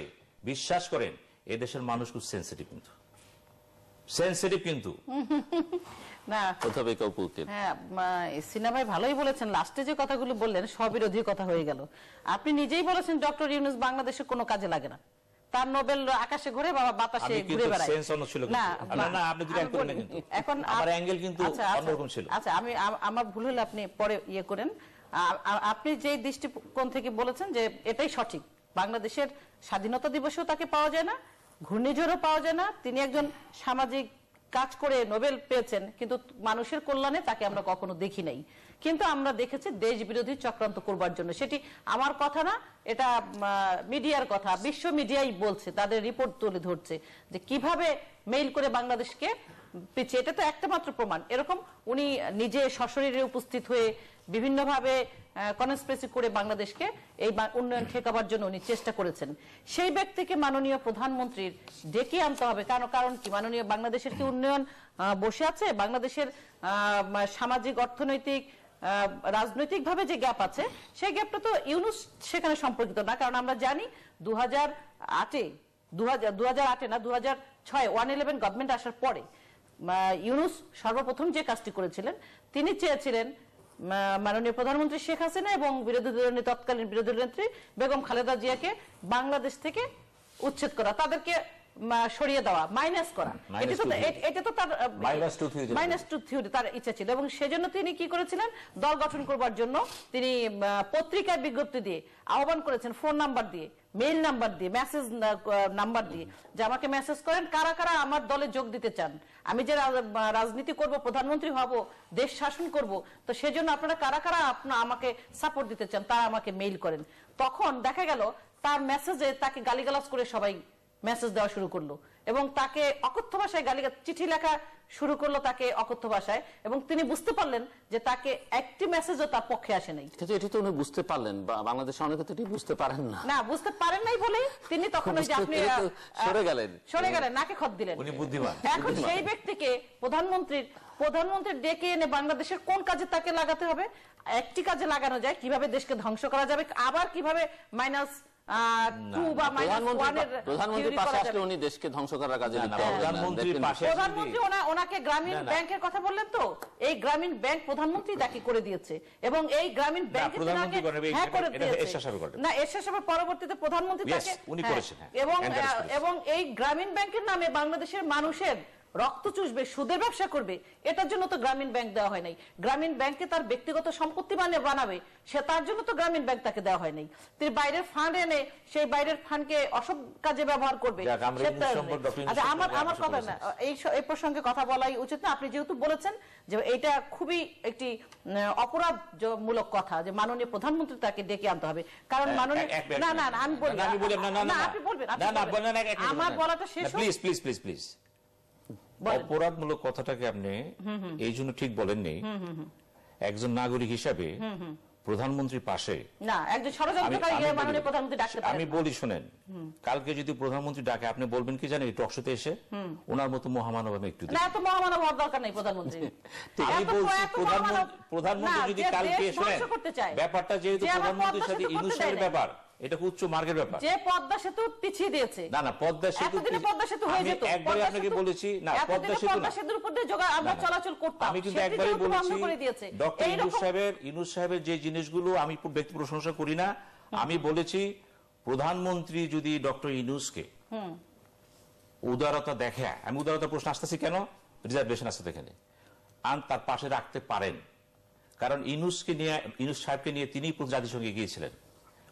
বিশ্বাস করেন এদেশের মানুষ খুব সেন্সিটিভ, কিন্তু সেন্সিটিভ কিন্তু না অধ্যাপিকা অপু উকিল। হ্যাঁ, সিনেমায় ভালোই বলেছেন, লাস্টে যে কথাগুলো বললেন স্ববিরোধী কথা হয়ে গেল। আপনি নিজেই বলেছেন ডক্টর ইউনূস বাংলাদেশের কোনো কাজে লাগে না, তার নোবেল আকাশে ঘুরে বাতাসে ঘুরে বেড়ায়। আপনি দুটো অ্যাঙ্গেল না, কিন্তু এখন আমার অ্যাঙ্গেল কিন্তু অন্যরকম ছিল। আচ্ছা, আমার ভুল হলে আপনি পরে ইয়ে করেন। আপনি যে দৃষ্টিকোণ থেকে বলেছেন যে এটাই সঠিক, বাংলাদেশের স্বাধীনতা দিবসেও তাকে পাওয়া যায় না, ঘূর্ণিঝড়ও পাওয়া যায় না, তিনি একজন সামাজিক কাজ করে নোবেল পেয়েছেন, কিন্তু মানুষের কল্যাণে তাকে আমরা কখনো দেখি নাই। কিন্তু আমরা দেখেছি দেশ বিরোধী চক্রান্ত করবার জন্য। সেটি আমার কথা না, এটা মিডিয়ার কথা, বিশ্ব মিডিয়াই বলছে, তাদের রিপোর্ট তুলে ধরছে যে কিভাবে মেইল করে বাংলাদেশকে পিছিয়ে। এটা তো একটা মাত্র প্রমাণ। এরকম উনি নিজে সশরীরে উপস্থিত হয়ে বিভিন্নভাবে কনস্পিরেসি করে বাংলাদেশকে এই উন্নয়ন ঠেকাবার জন্য উনি চেষ্টা করেছেন। সেই ব্যক্তিকে মাননীয় প্রধানমন্ত্রীর ডেকে আনতে হবে। কারণ কি, মাননীয় বাংলাদেশের কি উন্নয়ন বসে আছে? বাংলাদেশের সামাজিক, অর্থনৈতিক, রাজনৈতিক ভাবে যে গ্যাপ আছে, সেই গ্যাপটা তো ইউনূস সেখানে সম্পর্কিত না। কারণ আমরা জানি 2008 না 2006 111 গভর্নমেন্ট আসার পরে ইউনূস সর্বপ্রথম যে কাজটি করেছিলেন, তিনি চেয়েছিলেন মাননীয় প্রধানমন্ত্রী শেখ হাসিনা এবং তৎকালীন বিরোধী নেত্রী বেগম খালেদা জিয়াকে বাংলাদেশ থেকে উচ্ছেদ করা, তাদেরকে সরিয়ে দেওয়া, মাইনাস করা। এটা তো তার মাইনাস টু থিওরি, তার ইচ্ছা ছিল। এবং সেজন্য তিনি কি করেছিলেন, দল গঠন করবার জন্য তিনি পত্রিকায় বিজ্ঞপ্তি দিয়ে আহ্বান করেছেন, ফোন নাম্বার দিয়ে, মেইল নাম্বার দিয়ে, মেসেজ নাম্বার দিয়ে, যে আমাকে মেসেজ করেন কারা কারা আমার দলে যোগ দিতে চান, আমি যে রাজনীতি করব, প্রধানমন্ত্রী হব, দেশ শাসন করব, তো সেজন্য আপনারা কারা কারা আমাকে সাপোর্ট দিতে চান, তারা আমাকে মেইল করেন। তখন দেখা গেল তার মেসেজে তাকে গালিগালাজ করে সবাই মেসেজ দেওয়া শুরু করলো এবং তাকে অকথ্য ভাষায় চিঠি লেখা শুরু করলো তাকে অকথ্য ভাষায়। এবং তিনি বুঝতে পারলেন যে তাকে একটি মেসেজও তার পক্ষে আসে নাই। কিন্তু এটি তো উনি বুঝতে পারলেন, বাংলাদেশে অনেকে তো এটি বুঝতে পারেন না, বুঝতে পারেন নাই বলেই তিনি তখন ওই যে আপনি সরে গেলেন, নাকে খত দিলেন। উনি বুদ্ধিমান। এখন সেই ব্যক্তিকে প্রধানমন্ত্রীর ডেকে এনে বাংলাদেশের কোন কাজে তাকে লাগাতে হবে? একটি কাজে লাগানো যায়, কিভাবে দেশকে ধ্বংস করা যাবে, আবার কিভাবে মাইনাস প্রধানমন্ত্রীর পাশে আসলে উনি দেশকে ধ্বংস করার কাজে প্রধানমন্ত্রী ওনাকে গ্রামীণ ব্যাংকের কথা বললেন, তো এই গ্রামীণ ব্যাংক প্রধানমন্ত্রী তাকে করে দিয়েছে এবং এই গ্রামীণ ব্যাংক না এরশাদ সাহেবের পরবর্তীতে প্রধানমন্ত্রী তাকে এবং এই গ্রামীণ ব্যাংকের নামে বাংলাদেশের মানুষের রক্ত চুষবে, সুদের ব্যবসা করবে, এটার জন্য তো গ্রামীণ ব্যাংক দেওয়া হয় নাই। গ্রামীণ ব্যাংকে তার ব্যক্তিগত সম্পত্তি বানাবে, সে তার জন্য তো গ্রামীণ ব্যাংক তাকে দেওয়া হয় নাই। তিনি বাইরের ফান্ড এনে সেই বাইরের ফান্ডকে অসৎ কাজে ব্যবহার করবে। আচ্ছা, আমার কথা না, এই প্রসঙ্গে কথা বলাই উচিত না। আপনি যেহেতু বলেছেন যে এটা খুবই একটি অপরাধমূলক কথা যে মাননীয় প্রধানমন্ত্রী তাকে ডেকে আনতে হবে, কারণ মাননীয় আমি বলি না, আপনি বলবেন, আমার বলাটা শেষ হোক। প্লিজ অপরাধমূলক কথাটাকে আপনি এই জন্য ঠিক বলেননি। একজন নাগরিক হিসাবে প্রধানমন্ত্রীর পাশে না একজন ষড়যন্ত্রকারী মাননীয় প্রধানমন্ত্রী ডাকতে পারেন। আমি বলি শুনেন, কালকে যদি প্রধানমন্ত্রী ডাকে আপনি বলবেন কি জানেন, টকশোতে এসে ওনার মতো মহামানব আমি একটু না, এত মহামানব হওয়ার দরকার নেই প্রধানমন্ত্রী। আমি বলছি প্রধানমন্ত্রী যদি কালকে শুনেন, ব্যাপারটা যেহেতু প্রধানমন্ত্রীর সাথে ইউনূস সাহেবের ব্যাপার, এটা উচ্চ মার্গের ব্যাপার। যে পদ্মা সেতু পিছিয়ে দিয়েছে, না পদ্মা সেতু হয়ে যেত। একবারই আপনাকে বলেছি না, পদ্মা সেতুর উপর দিয়ে আমরা চলাচল করতাম। আমি কিন্তু একবারই বলেছি ডক্টর ইউনূস সাহেবের যে জিনিসগুলো আমি ব্যক্তি প্রশংসা করি না, আমি বলেছি প্রধানমন্ত্রী যদি ডক্টর ইউনূসকে উদারতা দেখে, আমি উদারতার প্রশ্ন আসতেছি কেন, রিজার্ভেশন আসতে এখানে তার পাশে রাখতে পারেন। কারণ ইউনূস সাহেবকে নিয়ে তিনি জাতিসংঘে গিয়েছিলেন,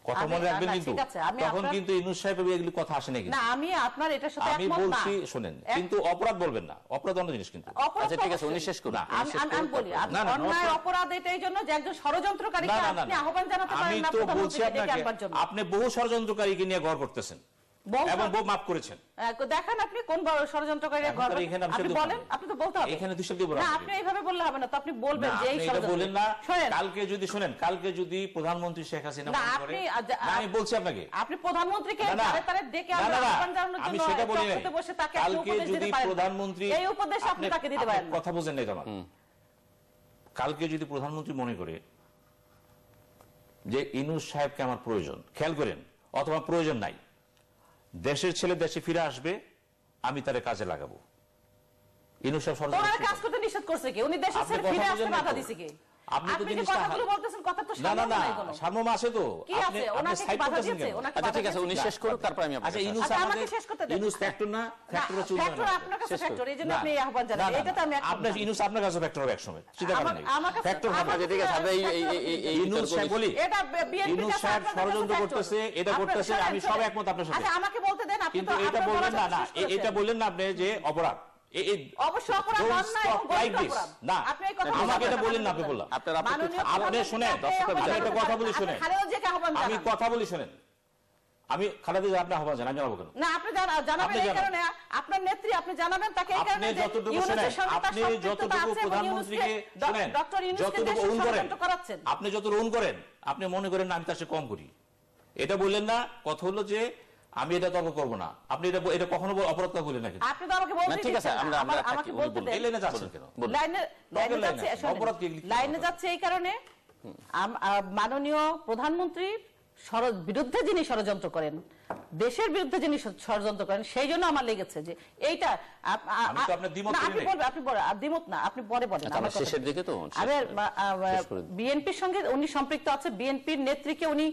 কথা মনে রাখবেন। কিন্তু তখন কিন্তু ইউনূস সাহেবের এগুলি কথা আসে নাকি না, আমি আপনার এটার সাথে আমি বলছি শুনেন, কিন্তু অপরাধ বলবেন না, অপরাধ অন্য জিনিস। কিন্তু আচ্ছা ঠিক আছে, উনি শেষ করুন। আমি বলি অন্যায় অপরাধ এটাই জন্য যে একজন ষড়যন্ত্রকারীকে আপনি আহ্বান জানাতে পারেন না। আমি তো বলছি আপনাকে, আপনি বহু ষড়যন্ত্রকারীকে নিয়ে গড় করতেছেন এবং বহু মাফ করেছেন। দেখেন আপনি কোন বড় ষড়যন্ত্রকারীর গড়, আপনি বলেন, আপনি তো বলতে হবে এখানে দুই শব্দ বলেন না, আপনি এইভাবে বললে হবে না। তো আপনি বলবেন যে এই ষড়যন্ত্র বলেন না। কালকে যদি শুনেন, কালকে যদি প্রধানমন্ত্রী শেখ হাসিনা মনে করে, আমি বলছি আপনাকে, আপনি প্রধানমন্ত্রীকে তারে ডেকে আহ্বান জানানোর জন্য সেটা বলি না। বসে তাকে কালকে যদি প্রধানমন্ত্রী এই উপদেশ আপনি তাকে দিতে পারেন, কথা বুঝেন না জামাল। কালকে যদি প্রধানমন্ত্রী মনে করে যে ইউনূস সাহেবকে আমার প্রয়োজন, খেয়াল করেন, অথবা প্রয়োজন নাই, দেশের ছেলে দেশে ফিরে আসবে, আমি তারে কাজে লাগাবো, ইউনূস সাহেব ষড়যন্ত্র ওনারা করছেন। কাজ করতে নিষেধ করছে কি? উনি দেশে আপনি ছেড়ে কথা ফিরে আসতে বুঝেন না বাধা তো। দিছে কি? আপনি তো আপনি যে জিনিসটা কথাগুলো বলতেছেন কথা তো না না সামনে না নাই কোনো। সার্বভৌম আছে তো কি আপনি আছে? আপনি ওনাকে কি সাইড বাধা করতেছেন দিয়েছে? কেন? ওনাকে আচ্ছা বাধা ঠিক আছে, উনি দিয়েছে? শেষ করুক, তারপর আমি আপনার আচ্ছা কাছে ইউনূস আচ্ছা, আমাদের আমাকে শেষ করতে দেন। ইউনূস ফ্যাক্টর না ফ্যাক্টর না, চলবে factor না আপনার কাছে শেষ করুন। factor, এই জন্য না, আপনি এই আহ্বান না, জানাবেন। না, এটা তো আমি একমত আপনার না। ইউনূস আপনার কাছে ফ্যাক্টর হবে একসময় চিন্তা করেন নাই আমার কাছে- ফ্যাক্টর আমার হবে কাছে ঠিক আছে, আমরা এই ইউনূস সাহেব বলি এটা BNP ইউনূস কাছে সাহেব আপনার কাছে ষড়যন্ত্র factor। করতেছে এটা আপনার- করতেছে শোনেন, আমি সব শোনেন। একমত আপনার সাথে আচ্ছা, আমাকে বলতে দেন, আপনি কিন্তু তো এটা আপনার বললেন না বলাটা না শেষ করেছেন। এটা বললেন না আপনি যে অপরাধ অবশ্যই অপরাধ, অন্যায় এবং গরিব অপরাধ। না আপনি এই কথা আমাকে এটা বলতে বললেন না পারেন। আপনি বললাম আপনার মাননীয় আপনি শুনেন, প্রধানমন্ত্রী আমি একটা কথা বলি আপনি শুনেন। খালেদা জিয়াকে আহ্বান আমি জানান। কথা বলি শুনেন আমি খালেদা জিয়া আপনি আহ্বান জানান আমি জানাবো কেন না, আপনি জানাবেন আপনি এই জানান। কারণে, আপনার নেত্রী আপনি জানাবেন তাকে এই আপনি কারণে যে যতটুকু ইউনূসের শুনেন সঙ্গে তার আপনি সম্পৃক্ততা যতটুকু আছে এবং প্রধানমন্ত্রীকে শুনেন ডক্টর ইউনূসকে যতটুকু দেশে ওন করেন ষড়যন্ত্র করাচ্ছেন। আপনি যতটুকু ওন করেন আপনি মনে করেন না আমি তার চেয়ে কম করি এটা বললেন না কথা হলো যে আমি এটা তর্ক করবো না আপনি এটা কখনো অপরাধ কথা বলেন না কিন্তু আপনি তো আমাকে বলতে না, ঠিক আছে, দিচ্ছেন না। আমরা আমাকে উনি বলতে বলুন। দেন। এই লাইনে যাচ্ছেন কেন বলুন। লাইনে লাইনে যাচ্ছে, আছে, শোনেন, অপরাধ কি এগুলি? লাইনে যাচ্ছে এই কারণে মাননীয় প্রধানমন্ত্রীর বিরুদ্ধে যিনি ষড়যন্ত্র করেন, দেশের বিরুদ্ধে যিনি ষড়যন্ত্র করেন, সেই জন্য আমার লেগেছে যে এইটা আমি তো আপনার দ্বিমত না, করি আপনি নাই। বলবেন, আপনি বলেন, দ্বিমত না, আপনি পরে বলেন। আচ্ছা, আমরা আমার কথা- শেষের দিকে তো, শেষ আমি করে- শেষ করে দিন। বিএনপির সঙ্গে উনি সম্পৃক্ত আছে, বিএনপির নেত্রীকে উনি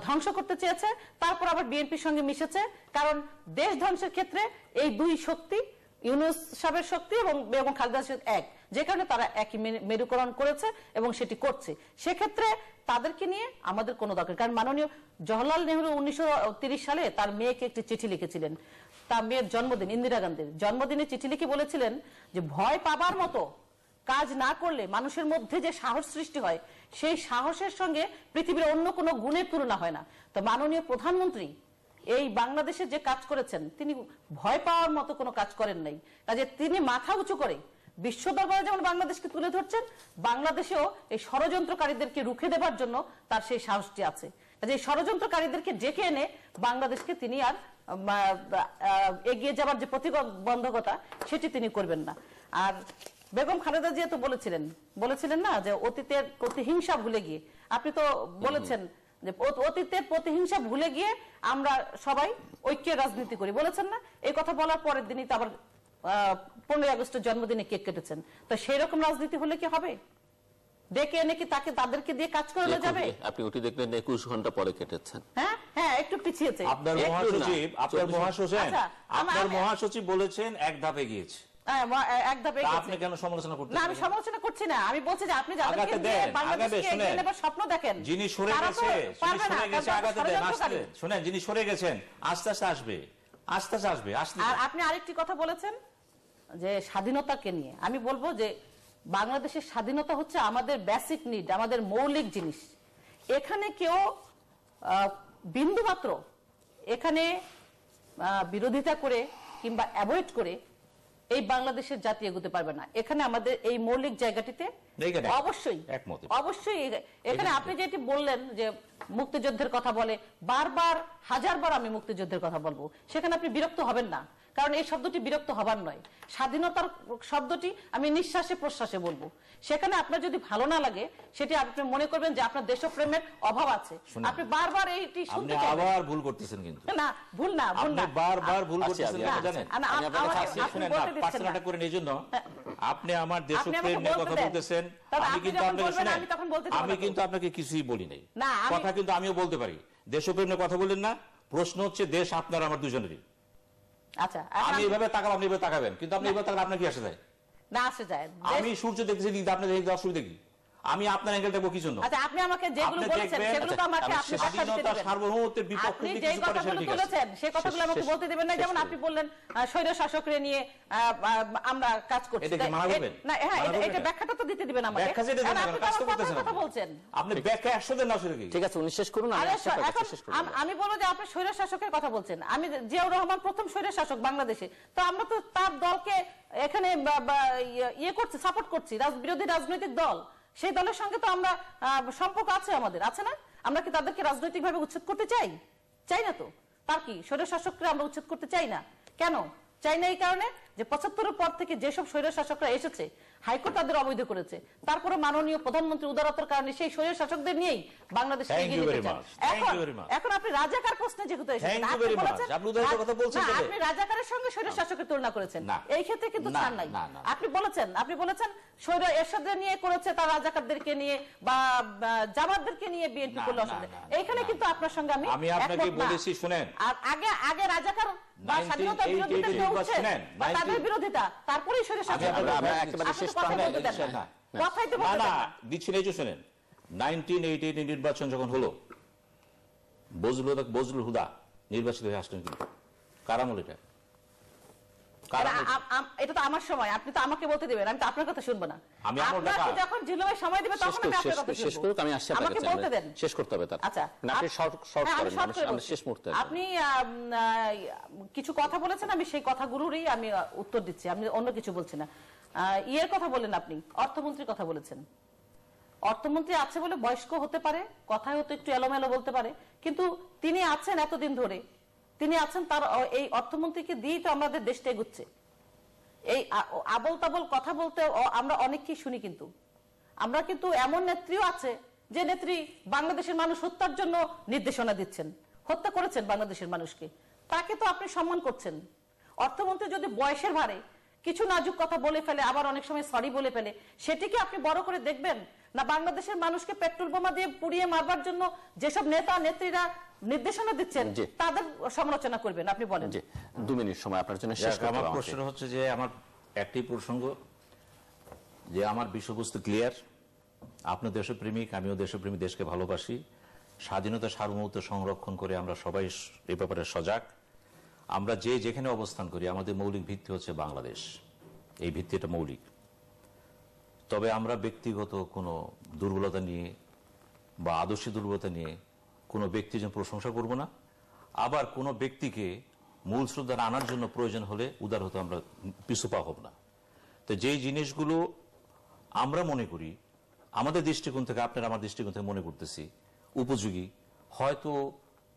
ধ্বংস করতে চেয়েছে, তারপর আবার বিএনপির সঙ্গে মিশেছে, কারণ দেশ ধ্বংসের ক্ষেত্রে এই দুই শক্তি, ইউনূস সাহেবের শক্তি এবং খালেদা জিয়া এক, যে কারণে তারা একই মেরুকরণ করেছে এবং সেটি করছে। সেক্ষেত্রে তাদেরকে নিয়ে আমাদের কোনো দরকার, কারণ মাননীয় জওহরলাল নেহরু 1930 সালে তার মেয়েকে একটি চিঠি লিখেছিলেন, তার মেয়ের জন্মদিন, ইন্দিরা গান্ধীর জন্মদিনে চিঠি লিখে বলেছিলেন যে ভয় পাবার মতো কাজ না করলে মানুষের মধ্যে যে সাহস সৃষ্টি হয়, সেই সাহসের সঙ্গে পৃথিবীর অন্য কোনো গুণের তুলনা হয় না। তো মাননীয় প্রধানমন্ত্রী এই বাংলাদেশে যে কাজ করেছেন, তিনি ভয় পাওয়ার মতো কোনো কাজ করেন নাই। কাজে তিনি মাথা উঁচু করে বিশ্ব দরবারে যেমন বাংলাদেশকে তুলে ধরছেন, বাংলাদেশেও এই ষড়যন্ত্রকারীদেরকে রুখে দেবার জন্য তার সেই সাহসটি আছে। কাজে এই ষড়যন্ত্রকারীদেরকে ডেকে এনে বাংলাদেশকে তিনি আর এগিয়ে যাবার যে প্রতিবন্ধকতা, সেটি তিনি করবেন না। আর বেগম খালেদা জিয়া তো বলেছিলেন না যে অতীতের প্রতিহিংসা ভুলে গিয়ে, আপনি তো বলেছেন যে অতীতের প্রতিহিংসা ভুলে গিয়ে আমরা সবাই ঐক্যের রাজনীতি করি, বলেছেন না? এই কথা বলার পরের দিনই তো আবার 15 আগস্টের জন্মদিনে কেক কেটেছেন। তো সেই রকম রাজনীতি হলে কি হবে? ডেকে এনে কি তাদেরকে দিয়ে কাজ করানো যাবে? আপনি ওটি দেখলেন 21 ঘন্টা পরে কেটেছেন। হ্যাঁ হ্যাঁ, একটু পিছিয়েছে। আপনার মহাসচিব বলেছেন এক ধাপে গিয়েছে, এক ধাপে আপনি কেন সমালোচনা করতে? না, আমি সমালোচনা করছি না, আমি বলছি যে আপনি যাদেরকে আগাতে দিয়ে দেন, বাংলাদেশকে আগাবে, এগিয়ে শুনেন। নেবার স্বপ্ন দেখেন, যিনি সরে তারা তো গেছে পারবে না, কারণ আগাতে দেন, ষড়যন্ত্রকারী। আসতে শুনেন, যিনি সরে গেছেন আস্তে আস্তে আসবে, আস্তে আস্তে আসবে, আসতে আর দেন। আপনি আরেকটি কথা বলেছেন যে স্বাধীনতাকে নিয়ে, আমি বলবো যে বাংলাদেশের স্বাধীনতা হচ্ছে আমাদের বেসিক নিড, আমাদের মৌলিক জিনিস। এখানে কেউ বিন্দু মাত্র এখানে বিরোধিতা করে কিংবা অ্যাভয়েড করে এই বাংলাদেশের জাতি এগোতে পারবে না। এখানে আমাদের এই মৌলিক জায়গাটিতে অবশ্যই এখানে আপনি যেটি বললেন যে মুক্তিযুদ্ধের কথা বলে, বারবার হাজারবার আমি মুক্তিযুদ্ধের কথা বলবো, সেখানে আপনি বিরক্ত হবেন না, কারণ এই শব্দটি বিরক্ত হবার নয়। স্বাধীনতার শব্দটি আমি নিঃশ্বাসে প্রশ্বাসে বলবো। সেখানে আপনার যদি ভালো না লাগে, সেটি আপনি মনে করবেন যে আপনার দেশপ্রেমের অভাব আছে, আপনি বারবার এইটি শুনতে চাইবেন। আপনি আবার ভুল করতেছেন, কিন্তু না, ভুল না, ভুল না, আপনি বারবার ভুল করতেছেন, জানেন? শুনেন না, পার্সোনালটা করে এই জন্য আপনি আমার দেশপ্রেম নিয়ে কথা বলতেছেন, আমি কিন্তু আপনাকে কিছুই বলি নাই, কথা কিন্তু আমিও বলতে পারি। দেশপ্রেম নিয়ে কথা বললেন না, প্রশ্ন হচ্ছে দেশ আপনার আমার দুজনেরই। আচ্ছা, আমি এইভাবে তাকাবো, আপনি এইভাবে তাকাবেন, কিন্তু আপনি এইভাবে তাকালে আপনার কি আসে যায়? না, আসে যায়। আমি সূর্য দেখতেছি, কিন্তু আপনি দেখতে অসুবিধা কি? আমি আপনার অ্যাঙ্গেল দেখবো কি জন্য? আচ্ছা, আপনি আমাকে যেগুলো বলেছেন সেগুলো তো আমাকে আপনি স্বাধীনতা সার্বভৌমত্বের বিপক্ষে আপনি যে কথাগুলো বলেছেন সেই কথাগুলো আমাকে বলতে দিবেন না। যেমন আপনি বললেন স্বৈর শাসকরে নিয়ে আমরা কাজ করছি, না হ্যাঁ, এটা ব্যাখ্যাটা তো দিতে দিবেন আমাকে। ব্যাখ্যা যেটা দেন, কাজ তো করতেছেন কথা বলছেন আপনি, ব্যাখ্যা 100 দেন না আসলে কি? ঠিক আছে, উনি শেষ করুন, আমি বলবো যে আপনি স্বৈর শাসকের কথা বলছেন। আমি জিয়াউর রহমান প্রথম স্বৈর শাসক বাংলাদেশে, তো আমরা তো তার দলকে এখানে ইয়ে করছি, সাপোর্ট করছি, বিরোধী রাজনৈতিক দল, সেই দলের সঙ্গে তো আমরা সম্পর্ক আছে, আমাদের আছে না? আমরা কি তাদেরকে রাজনৈতিকভাবে উচ্ছেদ করতে চাই? চাই না তো। তার কি স্বৈর শাসককে আমরা উচ্ছেদ করতে চাই না? কেন চাই না? এই কারণে যে 75-এর পর থেকে যেসব স্বৈর শাসকরা এসেছে, হাইকোর্ট তাদের অবৈধ করেছে, তারপরে মাননীয় প্রধানমন্ত্রী উদারতার কারণে সেই স্বৈর শাসকদের নিয়েই বাংলাদেশকে এগিয়ে নিতে চান। এখন আপনি রাজাকার প্রশ্নে যেহেতু এসেছেন, আপনি রাজাকারের সঙ্গে স্বৈর শাসকের তুলনা করেছেন, এই ক্ষেত্রে কিন্তু ছাড় নাই। আপনি বলেছেন স্বৈর এরশাদের নিয়ে করেছে, তার রাজাকারদেরকে নিয়ে বা জামাতদেরকে নিয়ে বিএনপি করলো অসুবিধা, এইখানে কিন্তু আপনার সঙ্গে আমি আপনাকে বলেছি শুনেন, আর আগে রাজাকার বা স্বাধীনতা বিরোধিতা কেউ উঠছেন বা তাদের বিরোধিতা, তারপরেই স্বৈর শাসক কথাই তো বলতে না দিচ্ছি এই যে শুনেন, 1988 নির্বাচন যখন হলো, বজলুল হুদা নির্বাচিত হয়ে আসলেন, কিন্তু কার আমল এটা? এটা তো আমার সময়, আপনি তো আমাকে বলতে দিবেন, আমি তো আপনার কথা শুনবো না। আমি আপনাকে যখন জিল্লুমের সময় দিবে তখন আমি আপনার কথা শেষ করুক, আমি আসছি আপনার আমাকে কাছে, বলতে দেন। শেষ করতে হবে তার। আচ্ছা, আপনি শর্ট করেন, আমরা শেষ মুহূর্তে। আপনি কিছু কথা বলেছেন, আমি সেই কথাগুলোরই আমি উত্তর দিচ্ছি, আমি অন্য কিছু বলছি না। ইয়ের কথা বলেন, আপনি অর্থমন্ত্রীর কথা বলেছেন। অর্থমন্ত্রী আছে বলে বয়স্ক হতে পারে, কথায় হয়তো একটু এলোমেলো বলতে পারে, কিন্তু তিনি আছেন এতদিন ধরে, তিনি আছেন, তার এই অর্থমন্ত্রীকে দিয়েই তো আমাদের দেশটা এগুচ্ছে। এই আবল তাবল কথা বলতে আমরা অনেককেই শুনি, কিন্তু আমরা কিন্তু এমন নেত্রীও আছে যে নেত্রী বাংলাদেশের মানুষ হত্যার জন্য নির্দেশনা দিচ্ছেন, হত্যা করেছেন বাংলাদেশের মানুষকে, তাকে তো আপনি সম্মান করছেন। অর্থমন্ত্রী যদি বয়সের ভারে কিছু নাজুক কথা বলে ফেলে, আবার অনেক সময় সরি বলে ফেলে, সেটিকে আপনি বড় করে দেখবেন না? বাংলাদেশের মানুষকে পেট্রোল বোমা দিয়ে পুড়িয়ে মারবার জন্য যেসব নেতা নেত্রীরা নির্দেশনা দিচ্ছেন তাদের সমালোচনা করবেন, আপনি বলেন। 2 মিনিট সময় আপনার জন্য শেষ করতে হবে। আমার প্রশ্ন হচ্ছে যে, আমার একটি প্রসঙ্গ যে আমার বিষয়বস্তু ক্লিয়ার, আপনি দেশপ্রেমিক, আমিও দেশপ্রেমী, দেশকে ভালোবাসি, স্বাধীনতা সার্বভৌমত্ব সংরক্ষণ করে আমরা সবাই এই ব্যাপারে সজাগ। আমরা যেখানে অবস্থান করি, আমাদের মৌলিক ভিত্তি হচ্ছে বাংলাদেশ, এই ভিত্তিটা মৌলিক। তবে আমরা ব্যক্তিগত কোনো দুর্বলতা নিয়ে বা আদর্শিক দুর্বলতা নিয়ে কোনো ব্যক্তির জন্য প্রশংসা করব না, আবার কোনো ব্যক্তিকে মূল শ্রদ্ধার আনার জন্য প্রয়োজন হলে উদার হতে আমরা পিছুপা হব না। তো যেই জিনিসগুলো আমরা মনে করি আমাদের দৃষ্টিকোণ থেকে, আপনার আমার দৃষ্টিকোণ থেকে মনে করতেছি উপযোগী, হয়তো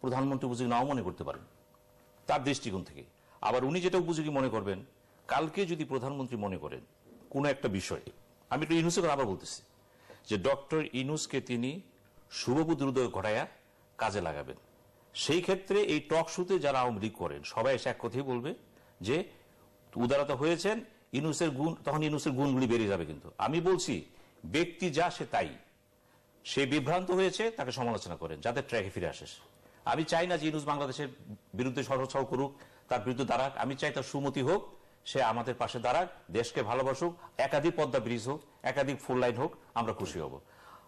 প্রধানমন্ত্রী উপযোগী নাও মনে করতে পারেন তার দৃষ্টিকোণ থেকে, আবার উনি যেটা উপযোগী মনে করবেন, কালকে যদি প্রধানমন্ত্রী মনে করেন কোনো একটা বিষয়ে, আমি একটু ইউনুসের কথা আবার বলতেছি, যে ডক্টর ইউনুসকে তিনি শুভবুদ্ধির উদয় ঘটায়া কাজে লাগাবেন, সেই ক্ষেত্রে এই টক শোতে যারা আওয়ামী লীগ করেন সবাই এসে এক কথাই বলবে যে উদারতা হয়েছেন, ইউনুসের গুণ, তখন ইউনুসের গুণগুলি বেরিয়ে যাবে। কিন্তু আমি বলছি ব্যক্তি যা সে তাই, সে বিভ্রান্ত হয়েছে, তাকে সমালোচনা করেন যাতে ট্র্যাকে ফিরে আসে। আমি চাই না যে ইউনুস বাংলাদেশের বিরুদ্ধে সরসর করুক, তার বিরুদ্ধে দাঁড়াক, আমি চাই তার সুমতি হোক, সে আমাদের পাশে দাঁড়াক, দেশকে ভালোবাসুক, একাধিক পদ্মা ব্রিজ হোক, একাধিক ফুল লাইন হোক, আমরা খুশি হব।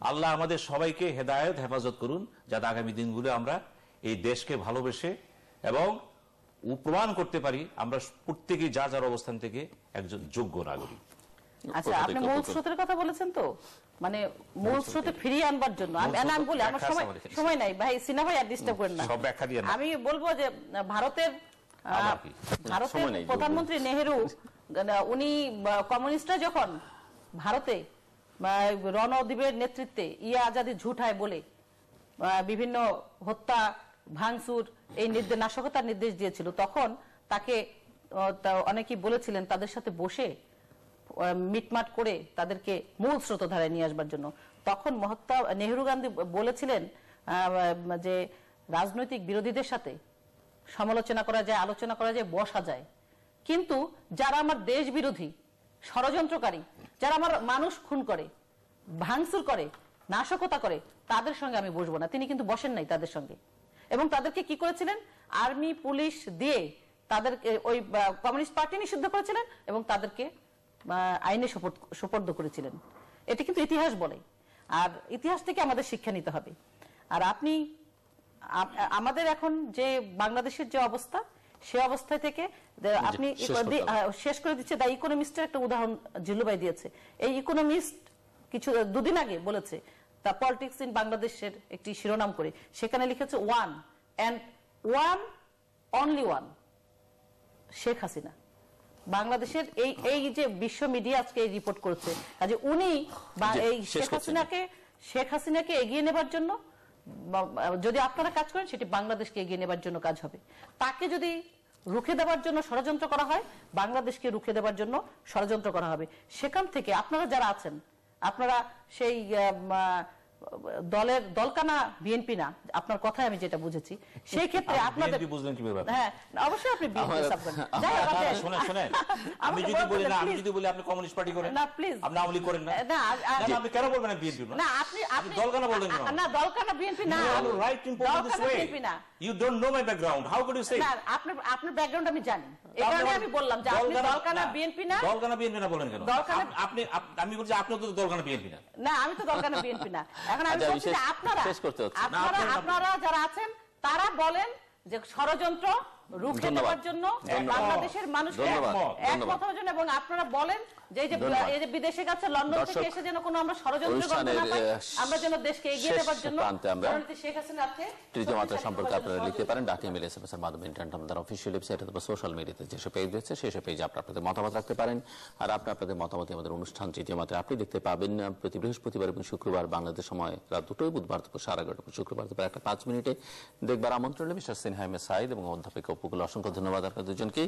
আল্লাহ আমাদের সবাইকে হেদায়েত হেফাজত করুন, যাতে আগামী দিনগুলো আমরা এই দেশকে ভালোবেসে এবং প্রমাণ করতে পারি আমরা প্রত্যেকেই যা যার অবস্থান থেকে একজন যোগ্য নাগরিক। আচ্ছা, আপনি মূল স্রোতের কথা বলেছেন, তো মানে মূল স্রোতে ফিরিয়ে আনবার জন্য আমি বলি, আমার সময় নাই ভাই, সিনা ভাই আর ডিস্টার্ব করেন না, আমি বলবো যে ভারতের প্রধানমন্ত্রী নেহেরু, উনি কমিউনিস্টরা যখন ভারতে রণদ্বীপের নেতৃত্বে ইয়া আজাদি ঝুঠায় বলে বিভিন্ন হত্যা ভাঙচুর এই নাশকতার নির্দেশ দিয়েছিল, তখন তাকে অনেকেই বলেছিলেন তাদের সাথে বসে মিটমাট করে তাদেরকে মূল স্রোতধারায় নিয়ে আসবার জন্য। তখন মহাত্মা নেহেরু গান্ধী বলেছিলেন যে রাজনৈতিক বিরোধীদের সাথে সমালোচনা করা যায়, আলোচনা করা যায়, বসা যায়, কিন্তু যারা আমার দেশ বিরোধী, ষড়যন্ত্রকারী, যারা আমার মানুষ খুন করে, ভাঙচুর করে, নাশকতা করে, তাদের সঙ্গে আমি বসবো না। তিনি কিন্তু বসেন নাই তাদের সঙ্গে, এবং তাদেরকে কি করেছিলেন, আর্মি পুলিশ দিয়ে তাদেরকে ওই কমিউনিস্ট পার্টি নিষিদ্ধ করেছিলেন এবং তাদেরকে আইনে সোপর্দ করেছিলেন। এটি কিন্তু ইতিহাস বলে, আর ইতিহাস থেকে আমাদের শিক্ষা নিতে হবে। আর আপনি আমাদের এখন যে বাংলাদেশের যে অবস্থা, সে অবস্থা থেকে আপনি শেষ করে দিচ্ছে, দ্য ইকোনমিস্টের একটা উদাহরণ জিল্লুভাই দিয়েছে। এই ইকোনমিস্ট দুদিন আগে বলেছে, দ্য পলিটিক্স ইন বাংলাদেশের একটি শিরোনাম করে, সেখানে লিখেছে one and one only one, Sheikh Hasina. বাংলাদেশের এই যে বিশ্ব মিডিয়া আজকে এই রিপোর্ট করেছে, কাজে উনি এই শেখ হাসিনাকে এগিয়ে নেবার জন্য যদি আপনারা কাজ করেন, সেটি বাংলাদেশকে এগিয়ে নেবার জন্য কাজ হবে। তাকে যদি রুখে দেওয়ার জন্য ষড়যন্ত্র করা হয়, বাংলাদেশকে রুখে দেওয়ার জন্য ষড়যন্ত্র করা হবে। সেখান থেকে আপনারা যারা আছেন, আপনারা সেই দলকানা বিএনপি না, আপনার কথায় আমি যেটা বুঝেছি, সেই ক্ষেত্রে আপনাদের বুঝলেন কিভাবে? হ্যাঁ অবশ্যই আপনি বিএনপি সাপোর্ট করেন। যাই হোক, শুনেন, আমি যদি বলি আপনি কমিউনিস্ট পার্টি করেন, না প্লিজ, আপনি আওয়ামী লীগ করেন না, আপনি কেন বলবেন বিএনপি না? আপনি দলকানা বললেন কেন? না, দলকানা বিএনপি না, right in posing this way. You don't know my background, how could you say? না, আপনার ব্যাকগ্রাউন্ড আমি জানি, এই কারণে আমি বললাম যে আপনি দলকানা বিএনপি না। দলকানা বিএনপি না বলেন কেন? আমি বলছি আপনি তো দলকানা বিএনপি না। না, আমি তো দলকানা বিএনপি না। এখন আমি বলছি যে আপনারা যারা আছেন তারা বলেন যে ষড়যন্ত্র রুখে দেওয়ার জন্য, বাংলাদেশের মানুষকে একমত হওয়ার জন্য, এবং আপনারা বলেন যে এই যে বিদেশে গেছে, লন্ডন থেকে এসে যেন কোনো আমরা ষড়যন্ত্র করতে না পারি, আমরা যেন দেশকে এগিয়ে দেওয়ার জন্য শেখ হাসিনাকে তৃতীয় মাত্রা সম্পর্কে আপনারা লিখতে পারেন ডাটা, ইমেল, SMS এর মাধ্যমে, ইন্টারনেট আমাদের অফিসিয়াল ওয়েবসাইট অথবা সোশ্যাল মিডিয়াতে যেসব পেজ রয়েছে সেসব পেজে আপনাদের মতামত রাখতে পারেন। আর আপনাদের মতামত আমাদের অনুষ্ঠান তৃতীয় মাত্রা আপনি দেখতে পাবেন প্রতি বৃহস্পতিবার এবং শুক্রবার বাংলাদেশ সময় রাত 2টোয়, বুধবার দুপুর 11:30, শুক্রবার দুপুর 1:05 দেখবার আমন্ত্রণ। মিস্টার সিনহা আহমেদ সাঈদ এবং অধ্যাপিকা উপকূল, অসংখ্য ধন্যবাদ আপনাদের দুজনকে।